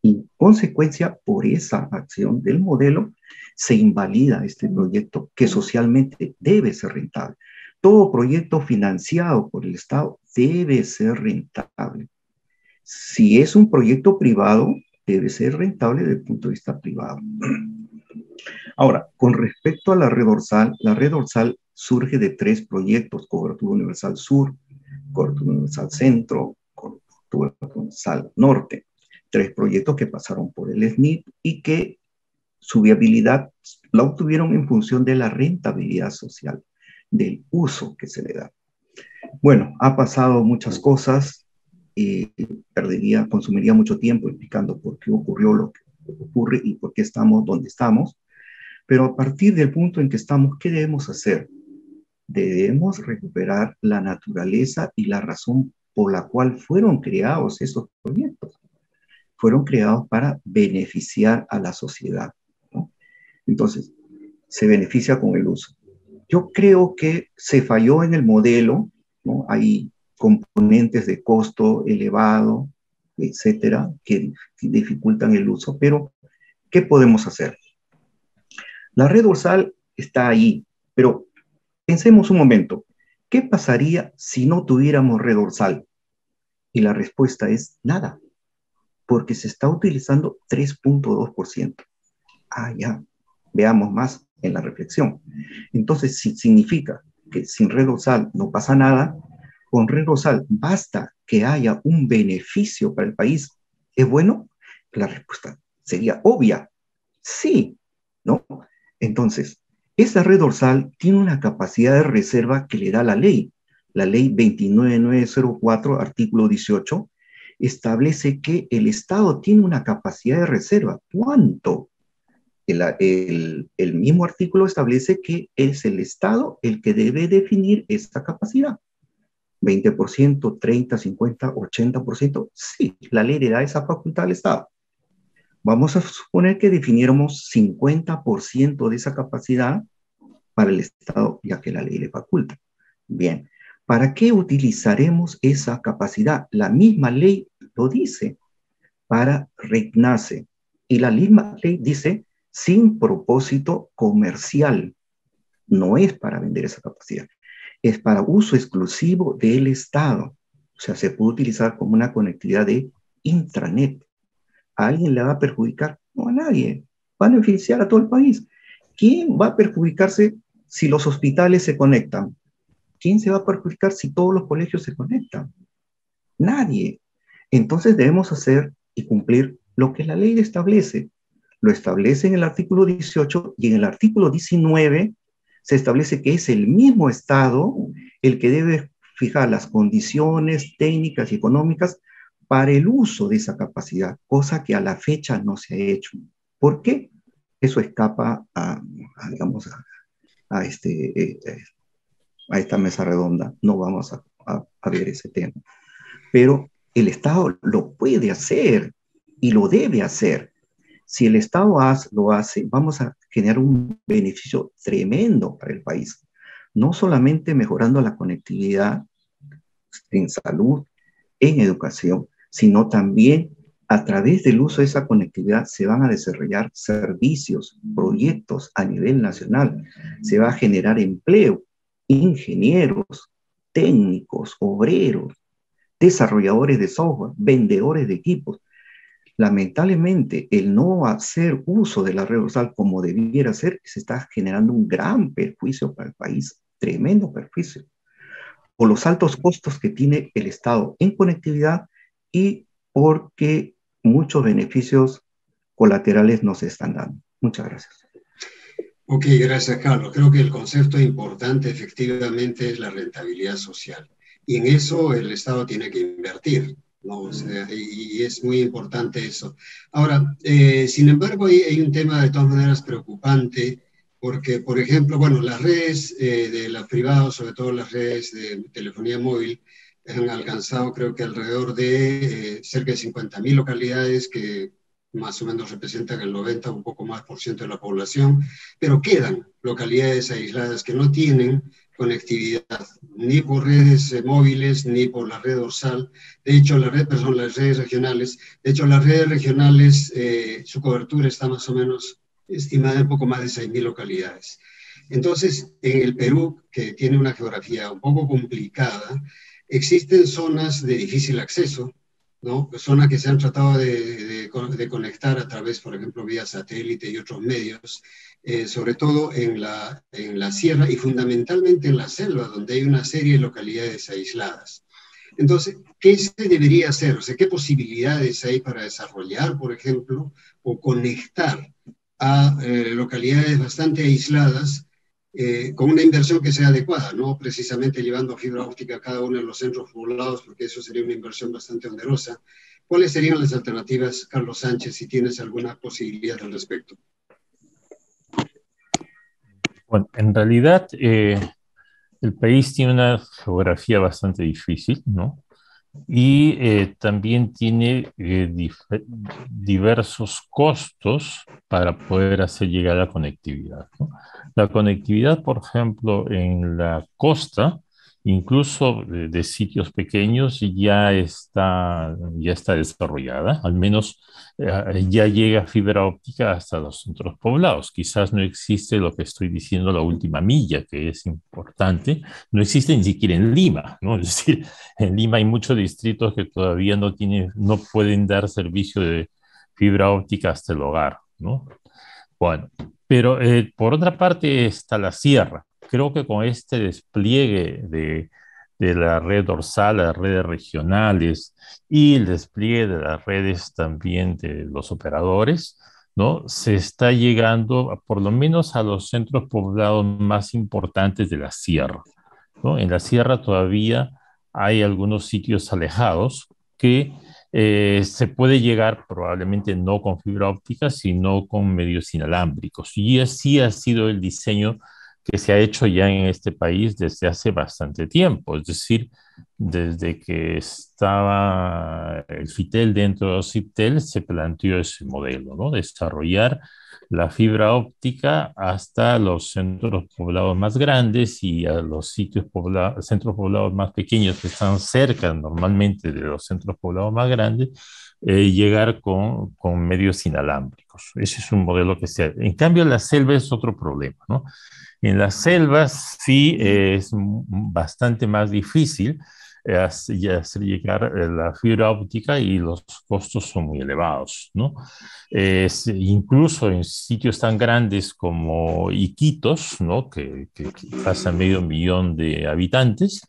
Y consecuencia, por esa acción del modelo, se invalida este proyecto que socialmente debe ser rentable. Todo proyecto financiado por el Estado debe ser rentable. Si es un proyecto privado, debe ser rentable desde el punto de vista privado. Ahora, con respecto a la red dorsal surge de 3 proyectos: Cobertura Universal Sur, Cobertura Universal Centro, Cobertura Universal Norte. 3 proyectos que pasaron por el SNIP y que su viabilidad la obtuvieron en función de la rentabilidad social, del uso que se le da. Bueno, ha pasado muchas cosas, consumiría mucho tiempo explicando por qué ocurrió lo que ocurre y por qué estamos donde estamos, pero a partir del punto en que estamos, ¿qué debemos hacer? Debemos recuperar la naturaleza y la razón por la cual fueron creados esos proyectos. Fueron creados para beneficiar a la sociedad, ¿no? Entonces, se beneficia con el uso. Yo creo que se falló en el modelo, ¿no? Hay componentes de costo elevado, etcétera, que dificultan el uso. Pero, ¿qué podemos hacer? La red dorsal está ahí, pero pensemos un momento. ¿Qué pasaría si no tuviéramos red dorsal? Y la respuesta es nada, porque se está utilizando 3.2%. Ah, ya, veamos más en la reflexión. Entonces, si significa que sin red dorsal no pasa nada, con red dorsal basta que haya un beneficio para el país. ¿Es bueno? La respuesta sería obvia. Sí, ¿no? Entonces, esa red dorsal tiene una capacidad de reserva que le da la ley. La ley 29904, artículo 18, establece que el Estado tiene una capacidad de reserva. ¿Cuánto? El mismo artículo establece que es el Estado el que debe definir esta capacidad. 20%, 30, 50, 80%. Sí, la ley le da esa facultad al Estado. Vamos a suponer que definiéramos 50% de esa capacidad para el Estado, ya que la ley le faculta. Bien, ¿para qué utilizaremos esa capacidad? La misma ley lo dice, para regnarse. Y la misma ley dice, sin propósito comercial. No es para vender esa capacidad, es para uso exclusivo del Estado. O sea, se puede utilizar como una conectividad de intranet. ¿A alguien le va a perjudicar? No, a nadie. Va a beneficiar a todo el país. ¿Quién va a perjudicarse si los hospitales se conectan? ¿Quién se va a perjudicar si todos los colegios se conectan? Nadie. Entonces debemos hacer y cumplir lo que la ley establece. Lo establece en el artículo 18 y en el artículo 19 se establece que es el mismo Estado el que debe fijar las condiciones técnicas y económicas para el uso de esa capacidad, cosa que a la fecha no se ha hecho. ¿Por qué? Eso escapa digamos, a esta mesa redonda. No vamos a ver ese tema. Pero el Estado lo puede hacer y lo debe hacer. Si el Estado lo hace, vamos a generar un beneficio tremendo para el país. No solamente mejorando la conectividad en salud, en educación, sino también a través del uso de esa conectividad se van a desarrollar servicios, proyectos a nivel nacional. Se va a generar empleo, ingenieros, técnicos, obreros, desarrolladores de software, vendedores de equipos. Lamentablemente, el no hacer uso de la red dorsal como debiera ser, se está generando un gran perjuicio para el país, tremendo perjuicio, por los altos costos que tiene el Estado en conectividad y porque muchos beneficios colaterales no se están dando. Muchas gracias. Ok, gracias, Carlos. Creo que el concepto importante efectivamente es la rentabilidad social. Y en eso el Estado tiene que invertir, ¿no? O sea, y es muy importante eso. Ahora, sin embargo, hay un tema de todas maneras preocupante, porque, por ejemplo, bueno, las redes de los privados, sobre todo las redes de telefonía móvil, han alcanzado creo que alrededor de cerca de 50.000 localidades que más o menos representan el 90, un poco más por ciento de la población, pero quedan localidades aisladas que no tienen conectividad, ni por redes móviles, ni por la red dorsal. De hecho, las redes regionales, su cobertura está más o menos estimada en poco más de 6.000 localidades. Entonces, en el Perú, que tiene una geografía un poco complicada, existen zonas de difícil acceso, ¿no? Zonas que se han tratado de conectar a través, por ejemplo, vía satélite y otros medios, sobre todo en la sierra y fundamentalmente en la selva, donde hay una serie de localidades aisladas. Entonces, ¿qué se debería hacer? O sea, ¿qué posibilidades hay para desarrollar, por ejemplo, o conectar a localidades bastante aisladas con una inversión que sea adecuada, no precisamente llevando fibra óptica a cada uno de los centros poblados, porque eso sería una inversión bastante onerosa? ¿Cuáles serían las alternativas, Carlos Sánchez, si tienes alguna posibilidad al respecto? Bueno, en realidad el país tiene una geografía bastante difícil, ¿no? Y también tiene diversos costos para poder hacer llegar la conectividad, ¿no? La conectividad, por ejemplo, en la costa incluso de sitios pequeños, ya está desarrollada. Al menos ya llega fibra óptica hasta los centros poblados. Quizás no existe lo que estoy diciendo, la última milla, que es importante. No existe ni siquiera en Lima, ¿no? Es decir, en Lima hay muchos distritos que todavía no pueden dar servicio de fibra óptica hasta el hogar, ¿no? Bueno, pero por otra parte está la sierra. Creo que con este despliegue de la red dorsal, las redes regionales y el despliegue de las redes también de los operadores, ¿no? Se está llegando por lo menos a los centros poblados más importantes de la sierra, ¿no? En la sierra todavía hay algunos sitios alejados que se puede llegar probablemente no con fibra óptica, sino con medios inalámbricos. Y así ha sido el diseño que se ha hecho ya en este país desde hace bastante tiempo. Es decir, desde que estaba el FITEL dentro de OCIPTEL, se planteó ese modelo, ¿no? Desarrollar la fibra óptica hasta los centros poblados más grandes y a los centros poblados más pequeños que están cerca normalmente de los centros poblados más grandes, llegar con medios inalámbricos. Ese es un modelo que se... En cambio, la selva es otro problema, ¿no? En las selvas sí es bastante más difícil hacer llegar la fibra óptica y los costos son muy elevados, ¿no? Incluso en sitios tan grandes como Iquitos, ¿no? Que pasa 500.000 de habitantes,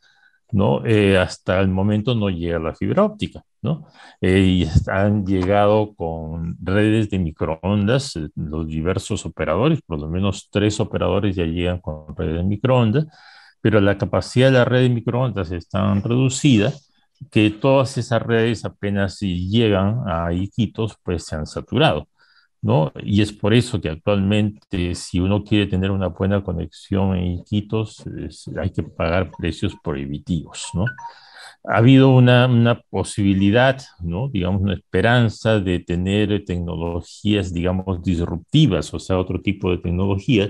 ¿no? Hasta el momento no llega la fibra óptica, ¿no? Y han llegado con redes de microondas, los diversos operadores, por lo menos 3 operadores ya llegan con redes de microondas, pero la capacidad de la red de microondas es tan reducida que todas esas redes apenas si llegan a Iquitos, pues se han saturado, ¿no? Y es por eso que actualmente, si uno quiere tener una buena conexión en Iquitos, hay que pagar precios prohibitivos, ¿no? Ha habido una posibilidad, ¿no? Digamos, una esperanza de tener tecnologías, digamos, disruptivas, o sea, otro tipo de tecnologías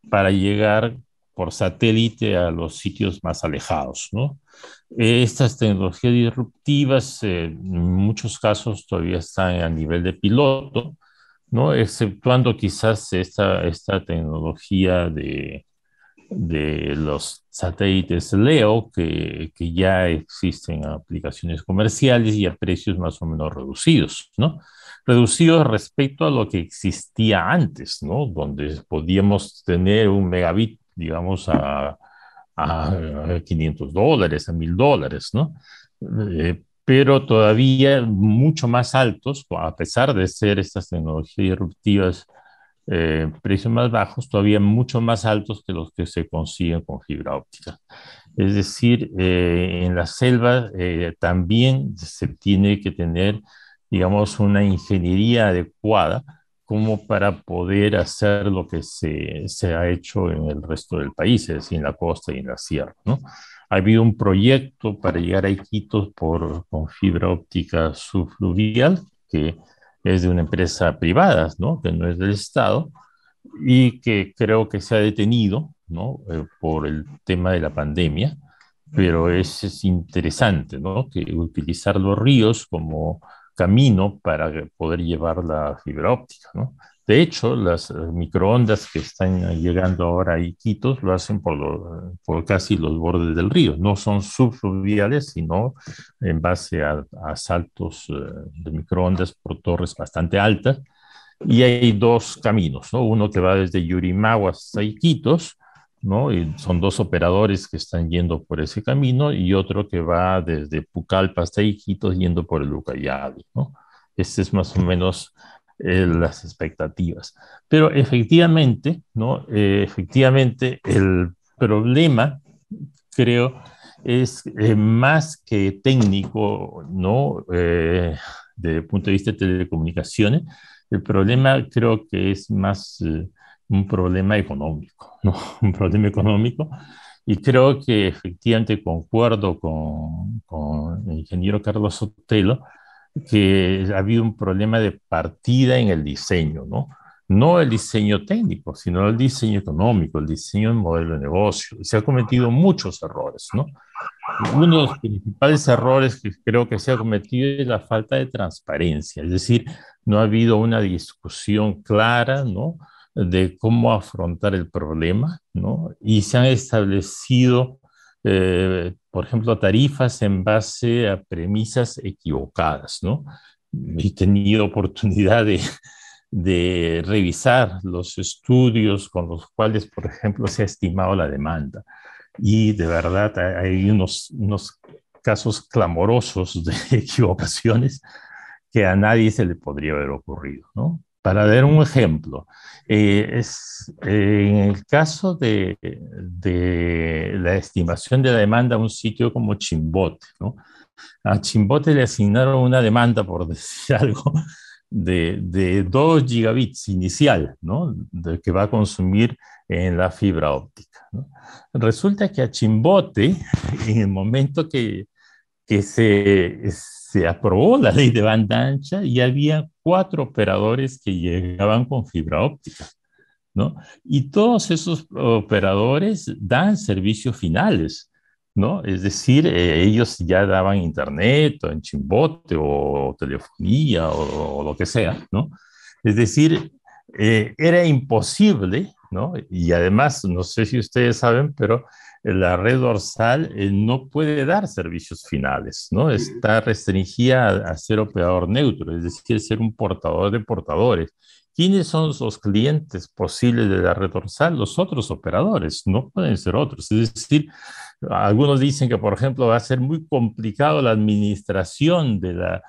para llegar por satélite a los sitios más alejados, ¿no? Estas tecnologías disruptivas, en muchos casos, todavía están a nivel de piloto, ¿no? Exceptuando quizás esta tecnología de los satélites LEO, que ya existen aplicaciones comerciales y a precios más o menos reducidos, ¿no? Reducidos respecto a lo que existía antes, ¿no? Donde podíamos tener un megabit, digamos, a $500, a $1.000, ¿no? Pero todavía mucho más altos, a pesar de ser estas tecnologías disruptivas, precios más bajos, todavía mucho más altos que los que se consiguen con fibra óptica. Es decir, en la selva también se tiene que tener, digamos, una ingeniería adecuada como para poder hacer lo que se ha hecho en el resto del país, es decir, en la costa y en la sierra, ¿no? Ha habido un proyecto para llegar a Iquitos con fibra óptica subfluvial, que es de una empresa privada, ¿no? Que no es del Estado, y que creo que se ha detenido, ¿no? Por el tema de la pandemia, pero es interesante, ¿no? Que utilizar los ríos como camino para poder llevar la fibra óptica, ¿no? De hecho, las microondas que están llegando ahora a Iquitos lo hacen por casi los bordes del río. No son subfluviales, sino en base a saltos de microondas por torres bastante altas. Y hay 2 caminos, ¿no? Uno que va desde Yurimagua hasta Iquitos, ¿no? Y son 2 operadores que están yendo por ese camino y otro que va desde Pucallpa hasta Iquitos yendo por el Ucayali, ¿no? Este es más o menos las expectativas. Pero efectivamente, ¿no? Efectivamente, el problema, creo, es más que técnico, ¿no? Desde el punto de vista de telecomunicaciones, el problema creo que es más un problema económico, ¿no? Un problema económico. Y creo que efectivamente concuerdo con el ingeniero Carlos Sotelo que ha habido un problema de partida en el diseño, ¿no? no el diseño técnico, sino el diseño económico, el diseño del modelo de negocio. Se han cometido muchos errores, ¿no? Uno de los principales errores que creo que se ha cometido es la falta de transparencia, es decir, no ha habido una discusión clara, ¿no?, de cómo afrontar el problema, ¿no? Y se han establecido, por ejemplo, tarifas en base a premisas equivocadas, ¿no? He tenido oportunidad de revisar los estudios con los cuales, por ejemplo, se ha estimado la demanda. Y de verdad hay unos casos clamorosos de equivocaciones que a nadie se le podría haber ocurrido, ¿no? Para dar un ejemplo, en el caso de la estimación de la demanda a un sitio como Chimbote, ¿no? A Chimbote le asignaron una demanda, por decir algo, de 2 gigabits inicial, ¿no?, de que va a consumir en la fibra óptica, ¿no? Resulta que a Chimbote, en el momento que se aprobó la ley de banda ancha, y había 4 operadores que llegaban con fibra óptica, ¿no? Y todos esos operadores dan servicios finales, ¿no? Es decir, ellos ya daban internet o en Chimbote o telefonía o lo que sea, ¿no? Es decir, era imposible, ¿no? Y además, no sé si ustedes saben, pero la red dorsal no puede dar servicios finales, ¿no? Está restringida a ser operador neutro, es decir, ser un portador de portadores. ¿Quiénes son los clientes posibles de la red dorsal? Los otros operadores, no pueden ser otros. Es decir, algunos dicen que, por ejemplo, va a ser muy complicado la administración de la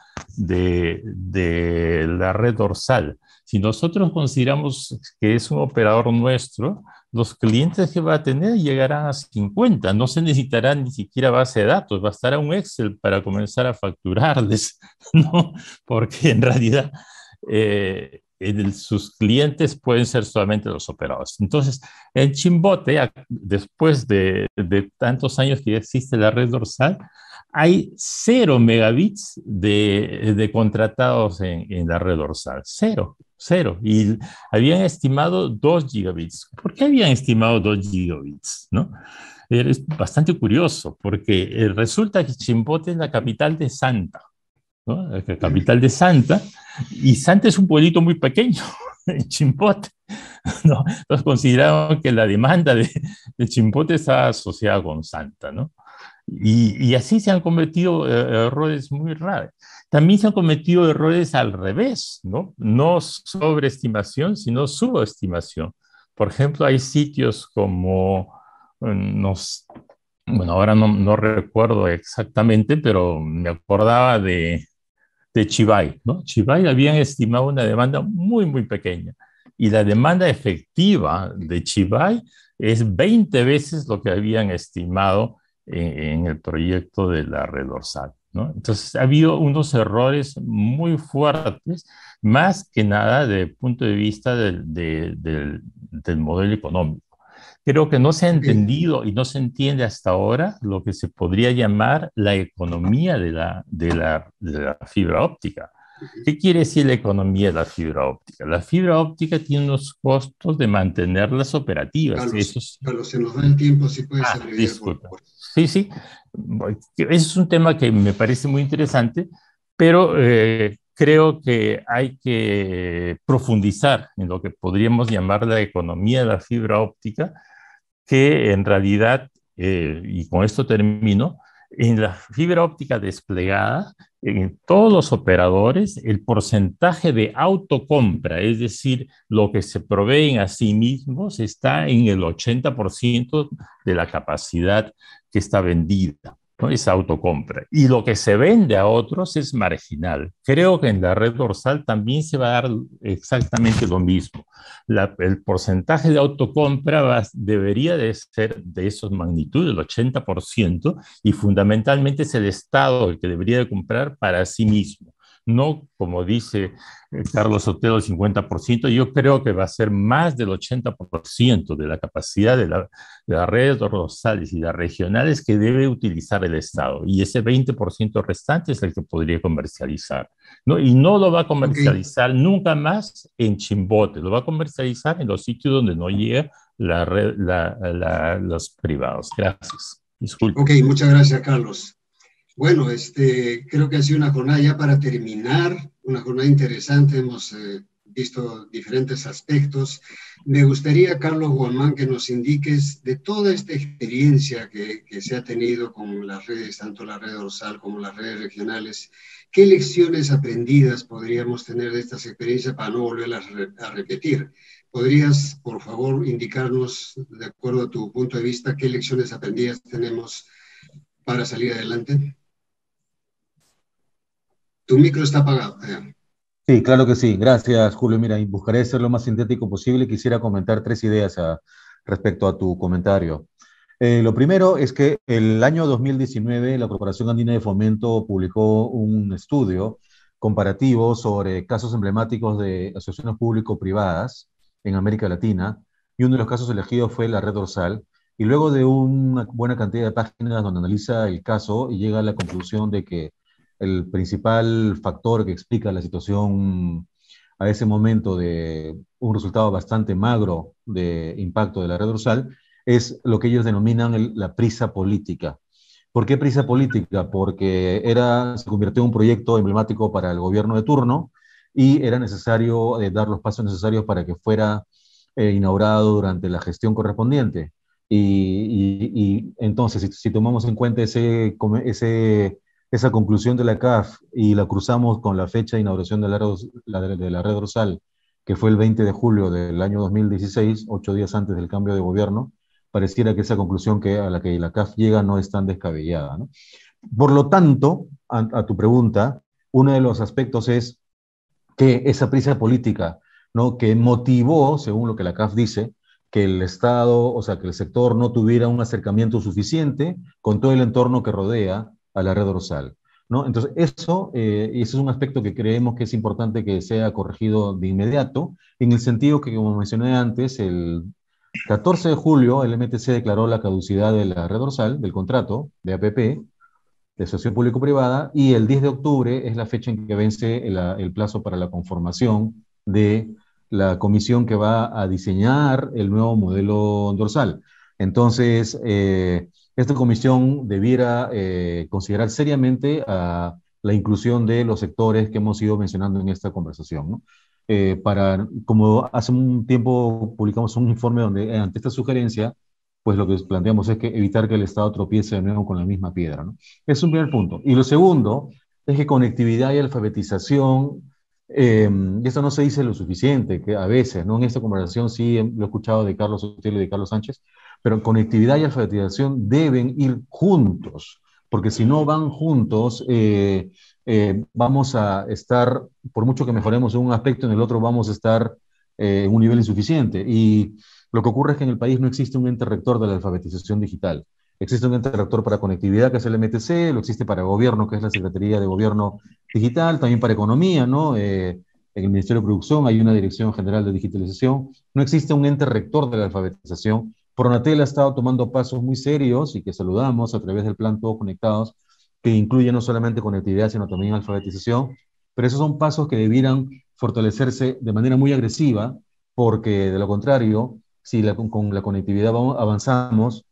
red dorsal. Si nosotros consideramos que es un operador nuestro, los clientes que va a tener llegarán a 50. No se necesitará ni siquiera base de datos, bastará un Excel para comenzar a facturarles, ¿no? Porque en realidad sus clientes pueden ser solamente los operadores. Entonces, en Chimbote, después de tantos años que ya existe la red dorsal, hay 0 megabits de contratados en la red dorsal. Cero. Y habían estimado 2 gigabits. ¿Por qué habían estimado 2 gigabits? ¿No? Es bastante curioso, porque resulta que Chimbote es la capital de Santa, ¿no? La capital de Santa, y Santa es un pueblito muy pequeño, en Chimbote, ¿no? Entonces consideraron que la demanda de Chimbote está asociada con Santa, ¿no? Y así se han cometido errores muy raros. También se han cometido errores al revés, ¿no? No sobreestimación, sino subestimación. Por ejemplo, hay sitios como, bueno, ahora no recuerdo exactamente, pero me acordaba de Chivay, ¿no? Chivay habían estimado una demanda muy, muy pequeña. Y la demanda efectiva de Chivay es 20 veces lo que habían estimado en el proyecto de la red dorsal, ¿no? Entonces, ha habido unos errores muy fuertes, más que nada desde el punto de vista del modelo económico. Creo que no se ha entendido y no se entiende hasta ahora lo que se podría llamar la economía de la fibra óptica. ¿Qué quiere decir la economía de la fibra óptica? La fibra óptica tiene unos costos de mantenerlas operativas. Carlos, se nos da el tiempo, si puedes abreviar. Disculpa. Sí. Ese es un tema que me parece muy interesante, pero creo que hay que profundizar en lo que podríamos llamar la economía de la fibra óptica, que en realidad, y con esto termino, en la fibra óptica desplegada, en todos los operadores, el porcentaje de autocompra, es decir, lo que se proveen a sí mismos, está en el 80% de la capacidad que está vendida, ¿no? Es autocompra. Y lo que se vende a otros es marginal. Creo que en la red dorsal también se va a dar exactamente lo mismo. El porcentaje de autocompra debería de ser de esas magnitudes, el 80%, y fundamentalmente es el Estado el que debería de comprar para sí mismo. no como dice Carlos Sotelo, el 50%, yo creo que va a ser más del 80% de la capacidad de las redes dorsales y las regionales que debe utilizar el Estado. Y ese 20% restante es el que podría comercializar, ¿no? Y no lo va a Ok, comercializar nunca más en Chimbote, lo va a comercializar en los sitios donde no llega los privados. Gracias. Disculpe. ok, muchas gracias, Carlos. Bueno, creo que ha sido una jornada ya para terminar, una jornada interesante, hemos visto diferentes aspectos. Me gustaría, Carlos Guamán, que nos indiques de toda esta experiencia que se ha tenido con las redes, tanto la red dorsal como las redes regionales, ¿qué lecciones aprendidas podríamos tener de estas experiencias para no volverlas a repetir? ¿Podrías, por favor, indicarnos, de acuerdo a tu punto de vista, qué lecciones aprendidas tenemos para salir adelante? Tu micro está apagado. Sí, claro que sí. Gracias, Julio. Mira, y buscaré ser lo más sintético posible. Quisiera comentar tres ideas respecto a tu comentario. Lo primero es que el año 2019 la Corporación Andina de Fomento publicó un estudio comparativo sobre casos emblemáticos de asociaciones público-privadas en América Latina, y uno de los casos elegidos fue la Red Dorsal. Y luego de una buena cantidad de páginas donde analiza el caso y llega a la conclusión de que el principal factor que explica la situación a ese momento de un resultado bastante magro de impacto de la red dorsal es lo que ellos denominan la prisa política. ¿Por qué prisa política? Porque se convirtió en un proyecto emblemático para el gobierno de turno y era necesario dar los pasos necesarios para que fuera inaugurado durante la gestión correspondiente. Y entonces, si tomamos en cuenta esa conclusión de la CAF y la cruzamos con la fecha de inauguración de la red dorsal, que fue el 20 de julio del año 2016, 8 días antes del cambio de gobierno, pareciera que esa conclusión a la que la CAF llega no es tan descabellada, ¿no? Por lo tanto, a tu pregunta, uno de los aspectos es que esa prisa política, ¿no?, que motivó, según lo que la CAF dice, que el Estado, o sea, que el sector no tuviera un acercamiento suficiente con todo el entorno que rodea a la red dorsal, ¿no? Entonces, eso es un aspecto que creemos que es importante que sea corregido de inmediato, en el sentido que, como mencioné antes, el 14 de julio el MTC declaró la caducidad de la red dorsal, del contrato de APP, de asociación público-privada, y el 10 de octubre es la fecha en que vence el plazo para la conformación de la comisión que va a diseñar el nuevo modelo dorsal. Entonces, esta comisión debiera considerar seriamente a la inclusión de los sectores que hemos ido mencionando en esta conversación, ¿no? Como hace un tiempo publicamos un informe donde ante esta sugerencia, pues lo que planteamos es que evitar que el Estado tropiece de nuevo con la misma piedra, ¿no? Es un primer punto. Y lo segundo es que conectividad y alfabetización, esto no se dice lo suficiente, que a veces, ¿no? En esta conversación sí lo he escuchado de Carlos Sotelo y de Carlos Sánchez, pero conectividad y alfabetización deben ir juntos, porque si no van juntos, vamos a estar, por mucho que mejoremos en un aspecto, en el otro vamos a estar en un nivel insuficiente. Y lo que ocurre es que en el país no existe un ente rector de la alfabetización digital. Existe un ente rector para conectividad, que es el MTC, lo existe para gobierno, que es la Secretaría de Gobierno Digital, también para economía, ¿no? En el Ministerio de Producción hay una Dirección General de Digitalización. No existe un ente rector de la alfabetización. Pronatel ha estado tomando pasos muy serios y que saludamos a través del plan Todos Conectados, que incluye no solamente conectividad, sino también alfabetización. Pero esos son pasos que debieran fortalecerse de manera muy agresiva, porque de lo contrario, si con la conectividad avanzamos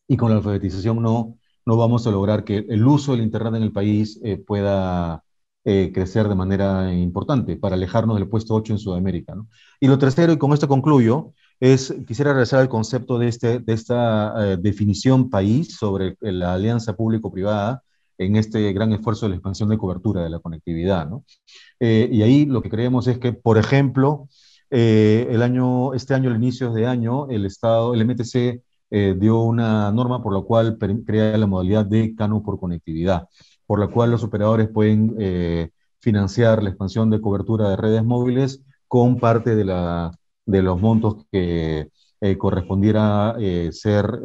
y con la alfabetización no vamos a lograr que el uso del Internet en el país pueda crecer de manera importante para alejarnos del puesto 8 en Sudamérica, ¿no? Y lo tercero, y con esto concluyo, quisiera regresar al concepto de esta definición país sobre la alianza público-privada en este gran esfuerzo de la expansión de cobertura de la conectividad, ¿no? Y ahí lo que creemos es que, por ejemplo, este año, al inicio de año, el Estado, el MTC, dio una norma por la cual crea la modalidad de canon por conectividad, por la cual los operadores pueden financiar la expansión de cobertura de redes móviles con parte de los montos que correspondiera ser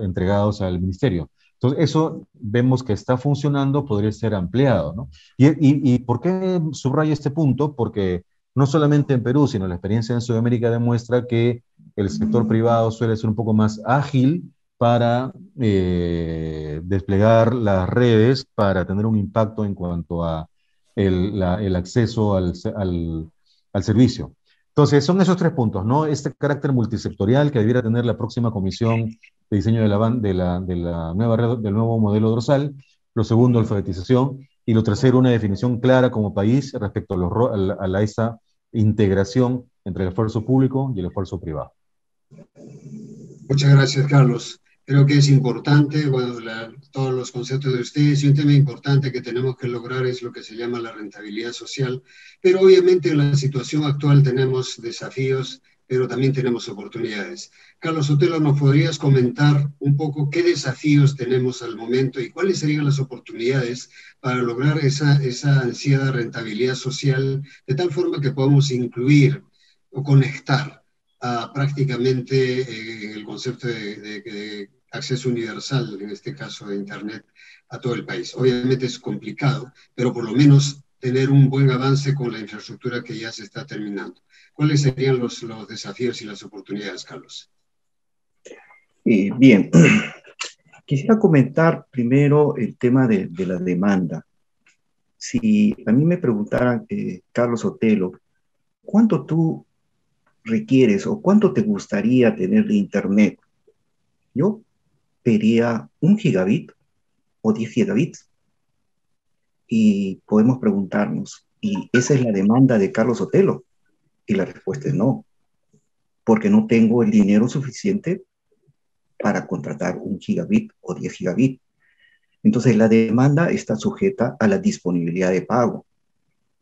entregados al ministerio. Entonces, eso vemos que está funcionando, podría ser ampliado, ¿no? ¿Y por qué subrayo este punto? Porque no solamente en Perú, sino la experiencia en Sudamérica demuestra que el sector privado suele ser un poco más ágil para desplegar las redes, para tener un impacto en cuanto a el acceso al servicio. Entonces, son esos tres puntos, ¿no? Este carácter multisectorial que debiera tener la próxima comisión de diseño de la nueva red, del nuevo modelo dorsal. Lo segundo, alfabetización. Y lo tercero, una definición clara como país respecto a esa integración entre el esfuerzo público y el esfuerzo privado. Muchas gracias, Carlos. Creo que es importante, bueno, todos los conceptos de ustedes, y un tema importante que tenemos que lograr es lo que se llama la rentabilidad social, pero obviamente en la situación actual tenemos desafíos, pero también tenemos oportunidades. Carlos Sotelo, ¿nos podrías comentar un poco qué desafíos tenemos al momento y cuáles serían las oportunidades para lograr esa ansiada rentabilidad social, de tal forma que podamos incluir o conectar prácticamente el concepto de acceso universal, en este caso de Internet, a todo el país? Obviamente es complicado, pero por lo menos tener un buen avance con la infraestructura que ya se está terminando. ¿Cuáles serían los desafíos y las oportunidades, Carlos? Bien, quisiera comentar primero el tema de la demanda. Si a mí me preguntaran, Carlos Sotelo, ¿cuánto tú requieres o cuánto te gustaría tener de Internet? Yo pediría 1 gigabit o 10 gigabits. Y podemos preguntarnos, ¿y esa es la demanda de Carlos Sotelo? Y la respuesta es no, porque no tengo el dinero suficiente para contratar 1 gigabit o 10 gigabit. Entonces la demanda está sujeta a la disponibilidad de pago.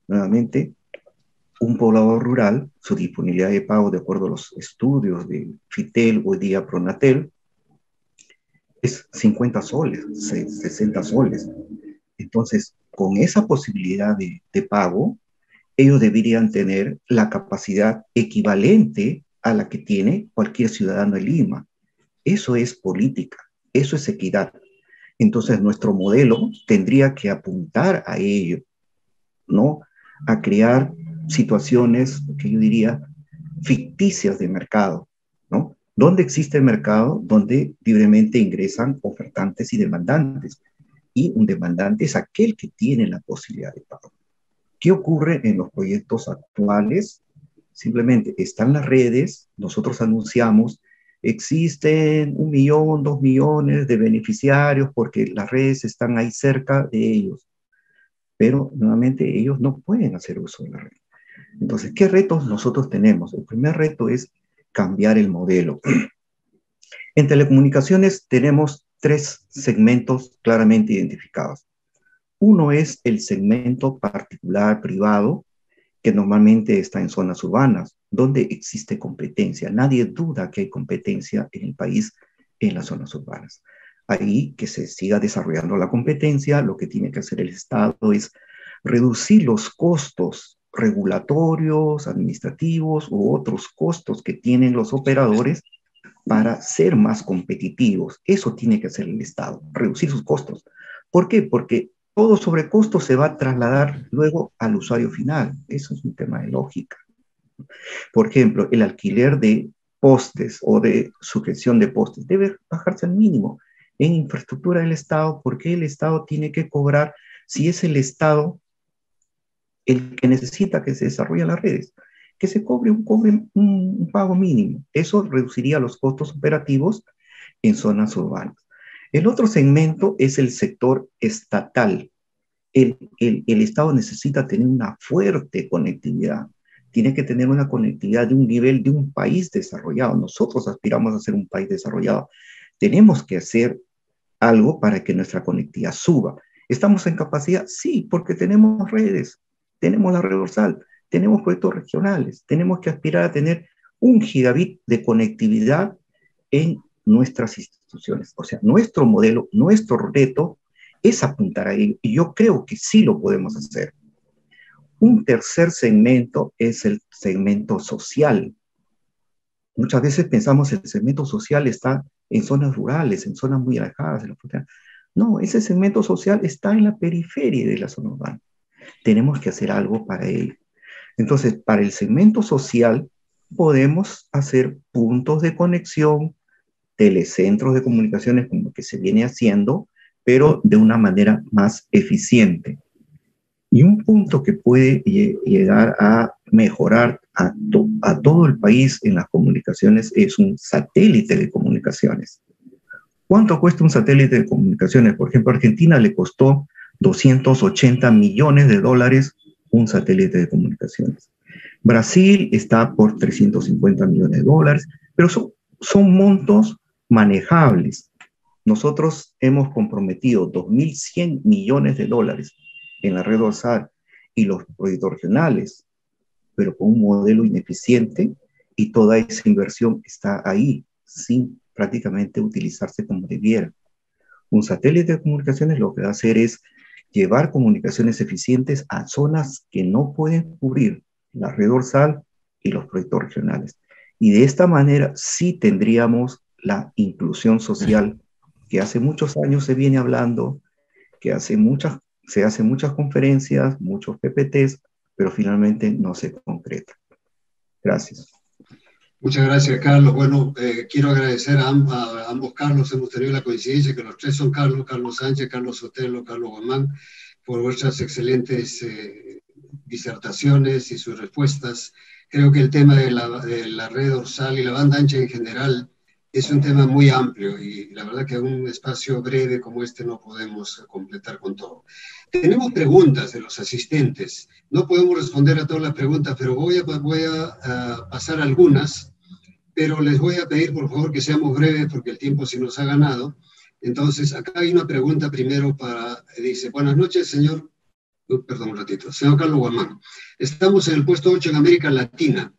Nuevamente, un poblador rural, su disponibilidad de pago, de acuerdo a los estudios de Fitel o día Pronatel, es 50 soles, 60 soles. Entonces, con esa posibilidad de pago, ellos deberían tener la capacidad equivalente a la que tiene cualquier ciudadano de Lima. Eso es política, eso es equidad. Entonces, nuestro modelo tendría que apuntar a ello, ¿no? A crear situaciones que yo diría ficticias de mercado, ¿no? Donde existe el mercado, donde libremente ingresan ofertantes y demandantes. Y un demandante es aquel que tiene la posibilidad de pago. ¿Qué ocurre en los proyectos actuales? Simplemente están las redes, nosotros anunciamos, existen 1 millón, 2 millones de beneficiarios porque las redes están ahí cerca de ellos, pero nuevamente ellos no pueden hacer uso de la red. Entonces, ¿qué retos nosotros tenemos? El primer reto es cambiar el modelo. En telecomunicaciones tenemos 3 segmentos claramente identificados. Uno es el segmento particular privado, que normalmente está en zonas urbanas, donde existe competencia. Nadie duda que hay competencia en el país en las zonas urbanas. Ahí que se siga desarrollando la competencia, lo que tiene que hacer el Estado es reducir los costos regulatorios, administrativos u otros costos que tienen los operadores para ser más competitivos. Eso tiene que hacer el Estado, reducir sus costos. ¿Por qué? Porque todo sobrecosto se va a trasladar luego al usuario final. Eso es un tema de lógica. Por ejemplo, el alquiler de postes o de sujeción de postes debe bajarse al mínimo en infraestructura del Estado, porque el Estado tiene que cobrar si es el Estado el que necesita que se desarrollen las redes, que se cobre un pago mínimo. Eso reduciría los costos operativos en zonas urbanas. El otro segmento es el sector estatal. El Estado necesita tener una fuerte conectividad. Tiene que tener una conectividad de un nivel de un país desarrollado. Nosotros aspiramos a ser un país desarrollado. Tenemos que hacer algo para que nuestra conectividad suba. ¿Estamos en capacidad? Sí, porque tenemos redes, tenemos la red dorsal, tenemos proyectos regionales, tenemos que aspirar a tener 1 gigabit de conectividad en nuestras instituciones. O sea, nuestro modelo, nuestro reto es apuntar a ello, y yo creo que sí lo podemos hacer. Un tercer segmento es el segmento social. Muchas veces pensamos que el segmento social está en zonas rurales, en zonas muy alejadas de la frontera. No, ese segmento social está en la periferia de la zona urbana. Tenemos que hacer algo para ello. Entonces, para el segmento social, podemos hacer puntos de conexión, telecentros de comunicaciones como que se viene haciendo, pero de una manera más eficiente. Y un punto que puede llegar a mejorar a todo el país en las comunicaciones es un satélite de comunicaciones. ¿Cuánto cuesta un satélite de comunicaciones? Por ejemplo, a Argentina le costó $280 millones un satélite de comunicaciones. Brasil está por $350 millones, pero son montos manejables. Nosotros hemos comprometido $2.100 millones en la red dorsal y los proyectos regionales, pero con un modelo ineficiente, y toda esa inversión está ahí, sin prácticamente utilizarse como debiera. Un satélite de comunicaciones lo que va a hacer es llevar comunicaciones eficientes a zonas que no pueden cubrir la red dorsal y los proyectos regionales. Y de esta manera sí tendríamos la inclusión social que hace muchos años se viene hablando, que se hacen muchas conferencias, muchos PPTs, pero finalmente no se concreta. Gracias. Muchas gracias, Carlos. Bueno, quiero agradecer a ambos Carlos. Hemos tenido la coincidencia que los tres son Carlos: Carlos Sánchez, Carlos Sotelo, Carlos Guamán, por vuestras excelentes disertaciones y sus respuestas. Creo que el tema de la red dorsal y la banda ancha en general es un tema muy amplio, y la verdad que en un espacio breve como este no podemos completar con todo. Tenemos preguntas de los asistentes. No podemos responder a todas las preguntas, pero voy a pasar algunas. Pero les voy a pedir, por favor, que seamos breves porque el tiempo se nos ha ganado. Entonces, acá hay una pregunta primero dice: buenas noches, señor, perdón un ratito, señor Carlos Guamán. Estamos en el puesto 8 en América Latina.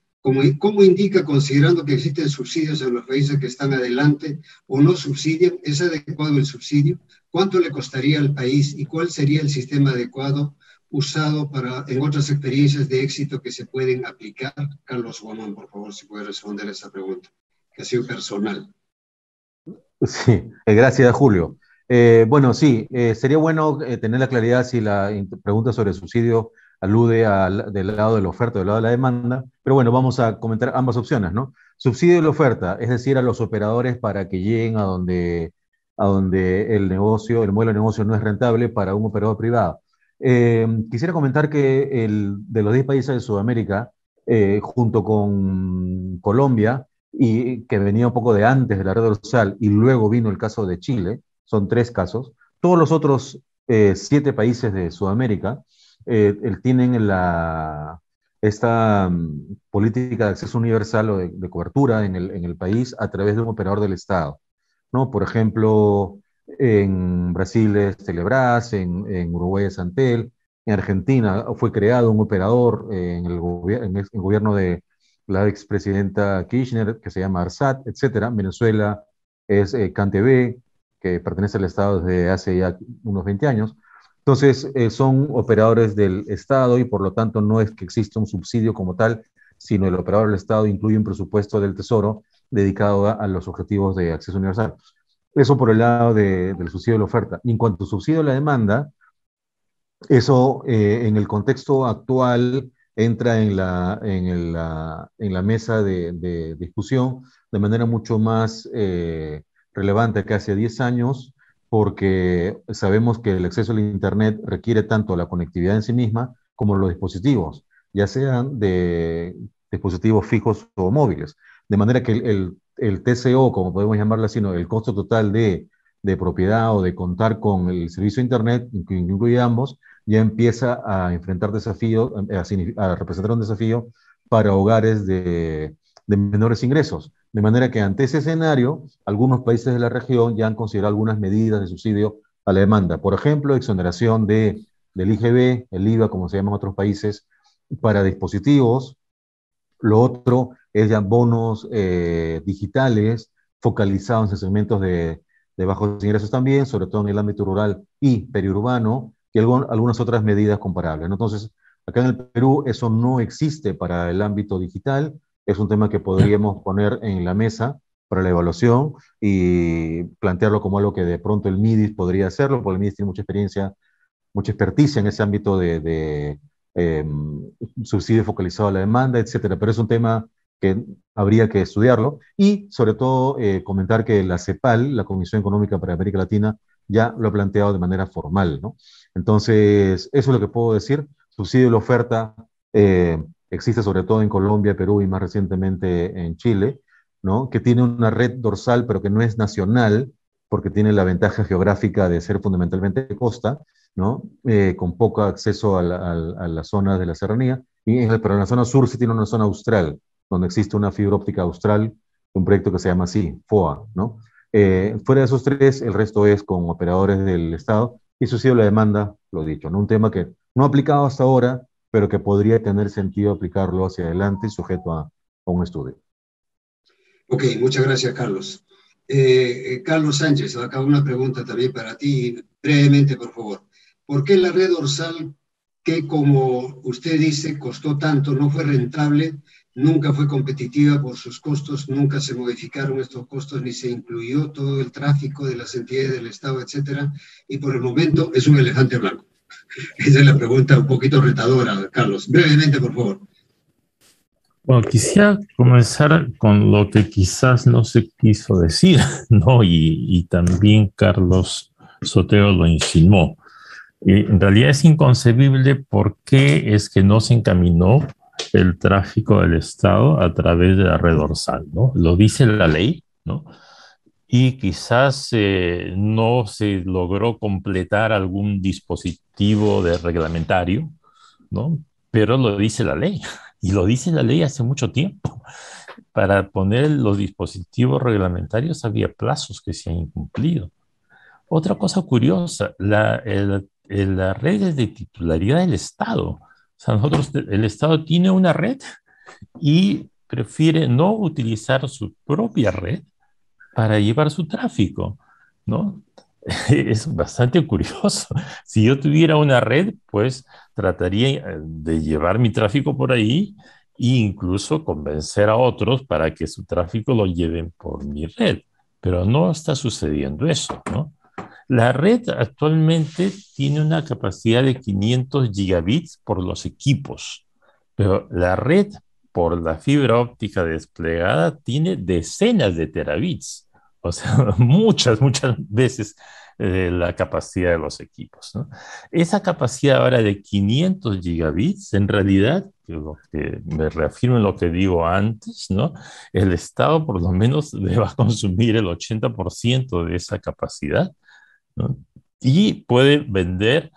¿Cómo indica, considerando que existen subsidios en los países que están adelante o no subsidian? ¿Es adecuado el subsidio? ¿Cuánto le costaría al país y cuál sería el sistema adecuado usado en otras experiencias de éxito que se pueden aplicar? Carlos Guamán, por favor, si puede responder a esa pregunta, que ha sido personal. Sí, gracias, Julio. Bueno, sí, sería bueno tener la claridad si la pregunta sobre el subsidio alude del lado de la oferta o del lado de la demanda, pero bueno, vamos a comentar ambas opciones, ¿no? Subsidio de la oferta, es decir, a los operadores para que lleguen a donde el modelo de negocio no es rentable para un operador privado. Quisiera comentar que de los 10 países de Sudamérica, junto con Colombia, y que venía un poco de antes de la red dorsal, y luego vino el caso de Chile, son 3 casos, todos los otros 7 países de Sudamérica tienen esta política de acceso universal o de cobertura en el país a través de un operador del Estado, ¿no? Por ejemplo, en Brasil es Telebrás, en Uruguay es Antel, en Argentina fue creado un operador en el gobierno de la expresidenta Kirchner, que se llama ARSAT, etcétera. En Venezuela es CanTV, que pertenece al Estado desde hace ya unos 20 años. Entonces, son operadores del Estado y por lo tanto no es que exista un subsidio como tal, sino el operador del Estado incluye un presupuesto del Tesoro dedicado a los objetivos de acceso universal. Eso por el lado del subsidio de la oferta. Y en cuanto al subsidio de la demanda, eso en el contexto actual entra en la mesa de discusión de manera mucho más relevante que hace 10 años, porque sabemos que el acceso al Internet requiere tanto la conectividad en sí misma como los dispositivos, ya sean de dispositivos fijos o móviles. De manera que el TCO, como podemos llamarlo así, ¿no? El costo total de propiedad o de contar con el servicio de Internet, que incluye ambos, ya empieza a enfrentar desafíos, a representar un desafío para hogares de menores ingresos. De manera que ante ese escenario, algunos países de la región ya han considerado algunas medidas de subsidio a la demanda. Por ejemplo, exoneración del IGB, el IVA, como se llama en otros países, para dispositivos. Lo otro es ya bonos digitales focalizados en segmentos de bajos ingresos también, sobre todo en el ámbito rural y periurbano, y algunas otras medidas comparables, ¿no? Entonces, acá en el Perú eso no existe para el ámbito digital, es un tema que podríamos poner en la mesa para la evaluación y plantearlo como algo que de pronto el MIDIS podría hacerlo, porque el MIDIS tiene mucha experiencia, mucha experticia en ese ámbito de subsidio focalizado a la demanda, etcétera. Pero es un tema que habría que estudiarlo y sobre todo comentar que la CEPAL, la Comisión Económica para América Latina, ya lo ha planteado de manera formal, ¿no? Entonces, eso es lo que puedo decir. Subsidio de la oferta existe sobre todo en Colombia, Perú y más recientemente en Chile, ¿no? Que tiene una red dorsal, pero que no es nacional, porque tiene la ventaja geográfica de ser fundamentalmente costa, ¿no? Con poco acceso a las zonas de la serranía, pero en la zona sur sí tiene una zona austral, donde existe una fibra óptica austral, un proyecto que se llama así, FOA, ¿no? Fuera de esos tres, el resto es con operadores del Estado, y eso ha sido la demanda, lo dicho, ¿no? Un tema que no ha aplicado hasta ahora, pero que podría tener sentido aplicarlo hacia adelante, sujeto a un estudio. Ok, muchas gracias, Carlos. Carlos Sánchez, acá una pregunta también para ti, brevemente, por favor. ¿Por qué la red dorsal, que como usted dice, costó tanto, no fue rentable, nunca fue competitiva por sus costos, nunca se modificaron estos costos, ni se incluyó todo el tráfico de las entidades del Estado, etcétera, y por el momento es un elefante blanco? Esa es la pregunta un poquito retadora, Carlos. Brevemente, por favor. Bueno, quisiera comenzar con lo que quizás no se quiso decir, ¿no? Y también Carlos Sotelo lo insinuó. En realidad es inconcebible por qué es que no se encaminó el tráfico del Estado a través de la red dorsal, ¿no? Lo dice la ley, ¿no? Y quizás no se logró completar algún dispositivo de reglamentario, ¿no? Pero lo dice la ley, y lo dice la ley hace mucho tiempo. Para poner los dispositivos reglamentarios había plazos que se han incumplido. Otra cosa curiosa, la red es de titularidad del Estado. O sea, el Estado tiene una red y prefiere no utilizar su propia red para llevar su tráfico, ¿no? Es bastante curioso. Si yo tuviera una red, pues trataría de llevar mi tráfico por ahí e incluso convencer a otros para que su tráfico lo lleven por mi red. Pero no está sucediendo eso, ¿no? La red actualmente tiene una capacidad de 500 gigabits por los equipos, pero la red por la fibra óptica desplegada tiene decenas de terabits, o sea, muchas veces la capacidad de los equipos, ¿no? Esa capacidad ahora de 500 gigabits, en realidad, lo que me reafirmo en lo que digo antes, ¿no? El Estado por lo menos va a consumir el 80% de esa capacidad, ¿no? Y puede vender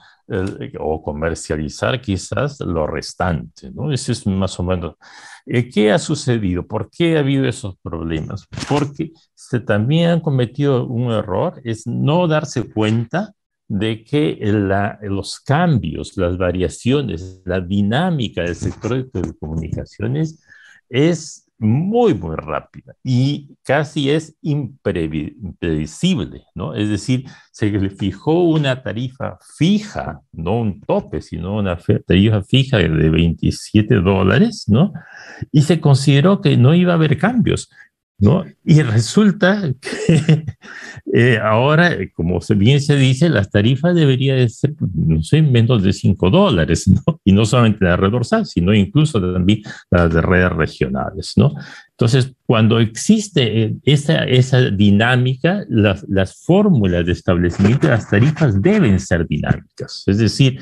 o comercializar quizás lo restante, ¿no? Ese es más o menos. ¿Qué ha sucedido? ¿Por qué ha habido esos problemas? Porque se también han cometido un error, es no darse cuenta de que los cambios, las variaciones, la dinámica del sector de telecomunicaciones es muy rápida y casi es impredecible, ¿no? Es decir, se le fijó una tarifa fija, no un tope, sino una tarifa fija de $27, ¿no? Y se consideró que no iba a haber cambios, ¿no? Y resulta que ahora, como bien se dice, las tarifas deberían de ser, no sé, menos de $5, ¿no? Y no solamente la red dorsal, sino incluso también las de redes regionales, ¿no? Entonces, cuando existe esa dinámica, las fórmulas de establecimiento de las tarifas deben ser dinámicas. Es decir,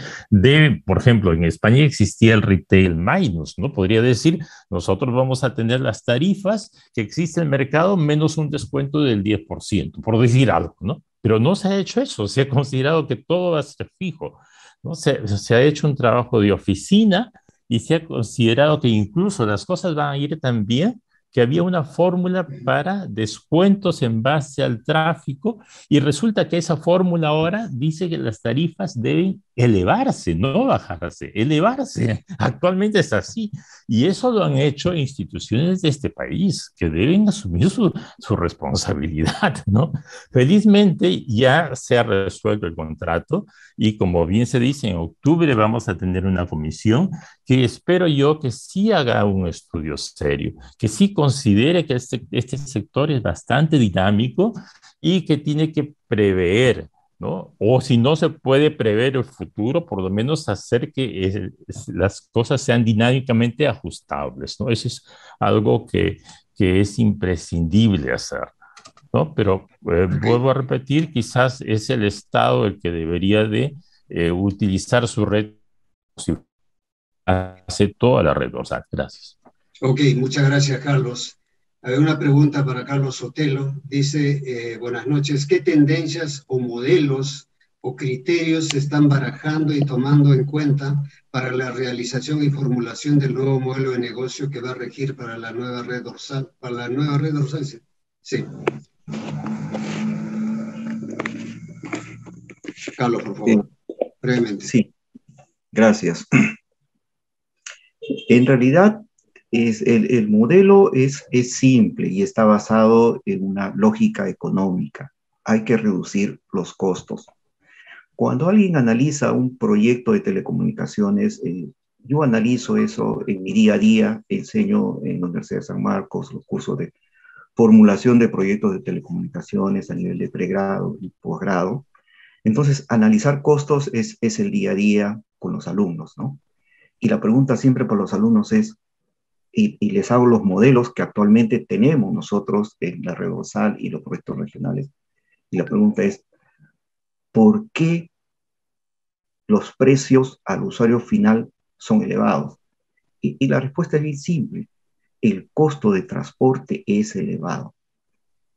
por ejemplo, en España existía el retail minus, ¿no? Podría decir, nosotros vamos a tener las tarifas que existe en el mercado menos un descuento del 10%, por decir algo, ¿no? Pero no se ha hecho eso, se ha considerado que todo va a ser fijo, ¿no? Se ha hecho un trabajo de oficina y se ha considerado que incluso las cosas van a ir tan bien que había una fórmula para descuentos en base al tráfico y resulta que esa fórmula ahora dice que las tarifas deben elevarse, no bajarse, elevarse. Actualmente es así y eso lo han hecho instituciones de este país que deben asumir su responsabilidad, ¿no? Felizmente ya se ha resuelto el contrato y como bien se dice, en octubre vamos a tener una comisión que espero yo que sí haga un estudio serio, que sí considere que este sector es bastante dinámico y que tiene que prever, ¿no? O si no se puede prever el futuro, por lo menos hacer que las cosas sean dinámicamente ajustables, ¿no? Eso es algo que es imprescindible hacer, ¿no? Pero vuelvo a repetir, quizás es el Estado el que debería de utilizar su red, hace toda la red dorsal. Gracias. Ok, muchas gracias, Carlos. Hay una pregunta para Carlos Sotelo. Dice, buenas noches, ¿qué tendencias o modelos o criterios se están barajando y tomando en cuenta para la realización y formulación del nuevo modelo de negocio que va a regir para la nueva red dorsal? ¿Para la nueva red dorsal? Sí. Carlos, por favor, brevemente. Sí, gracias. En realidad, el modelo es simple y está basado en una lógica económica. Hay que reducir los costos. Cuando alguien analiza un proyecto de telecomunicaciones, yo analizo eso en mi día a día, enseño en la Universidad de San Marcos los cursos de formulación de proyectos de telecomunicaciones a nivel de pregrado y posgrado. Entonces, analizar costos es el día a día con los alumnos, ¿no? Y la pregunta siempre para los alumnos es, y les hago los modelos que actualmente tenemos nosotros en la red dorsal y los proyectos regionales, y la pregunta es, ¿por qué los precios al usuario final son elevados? Y la respuesta es bien simple, el costo de transporte es elevado.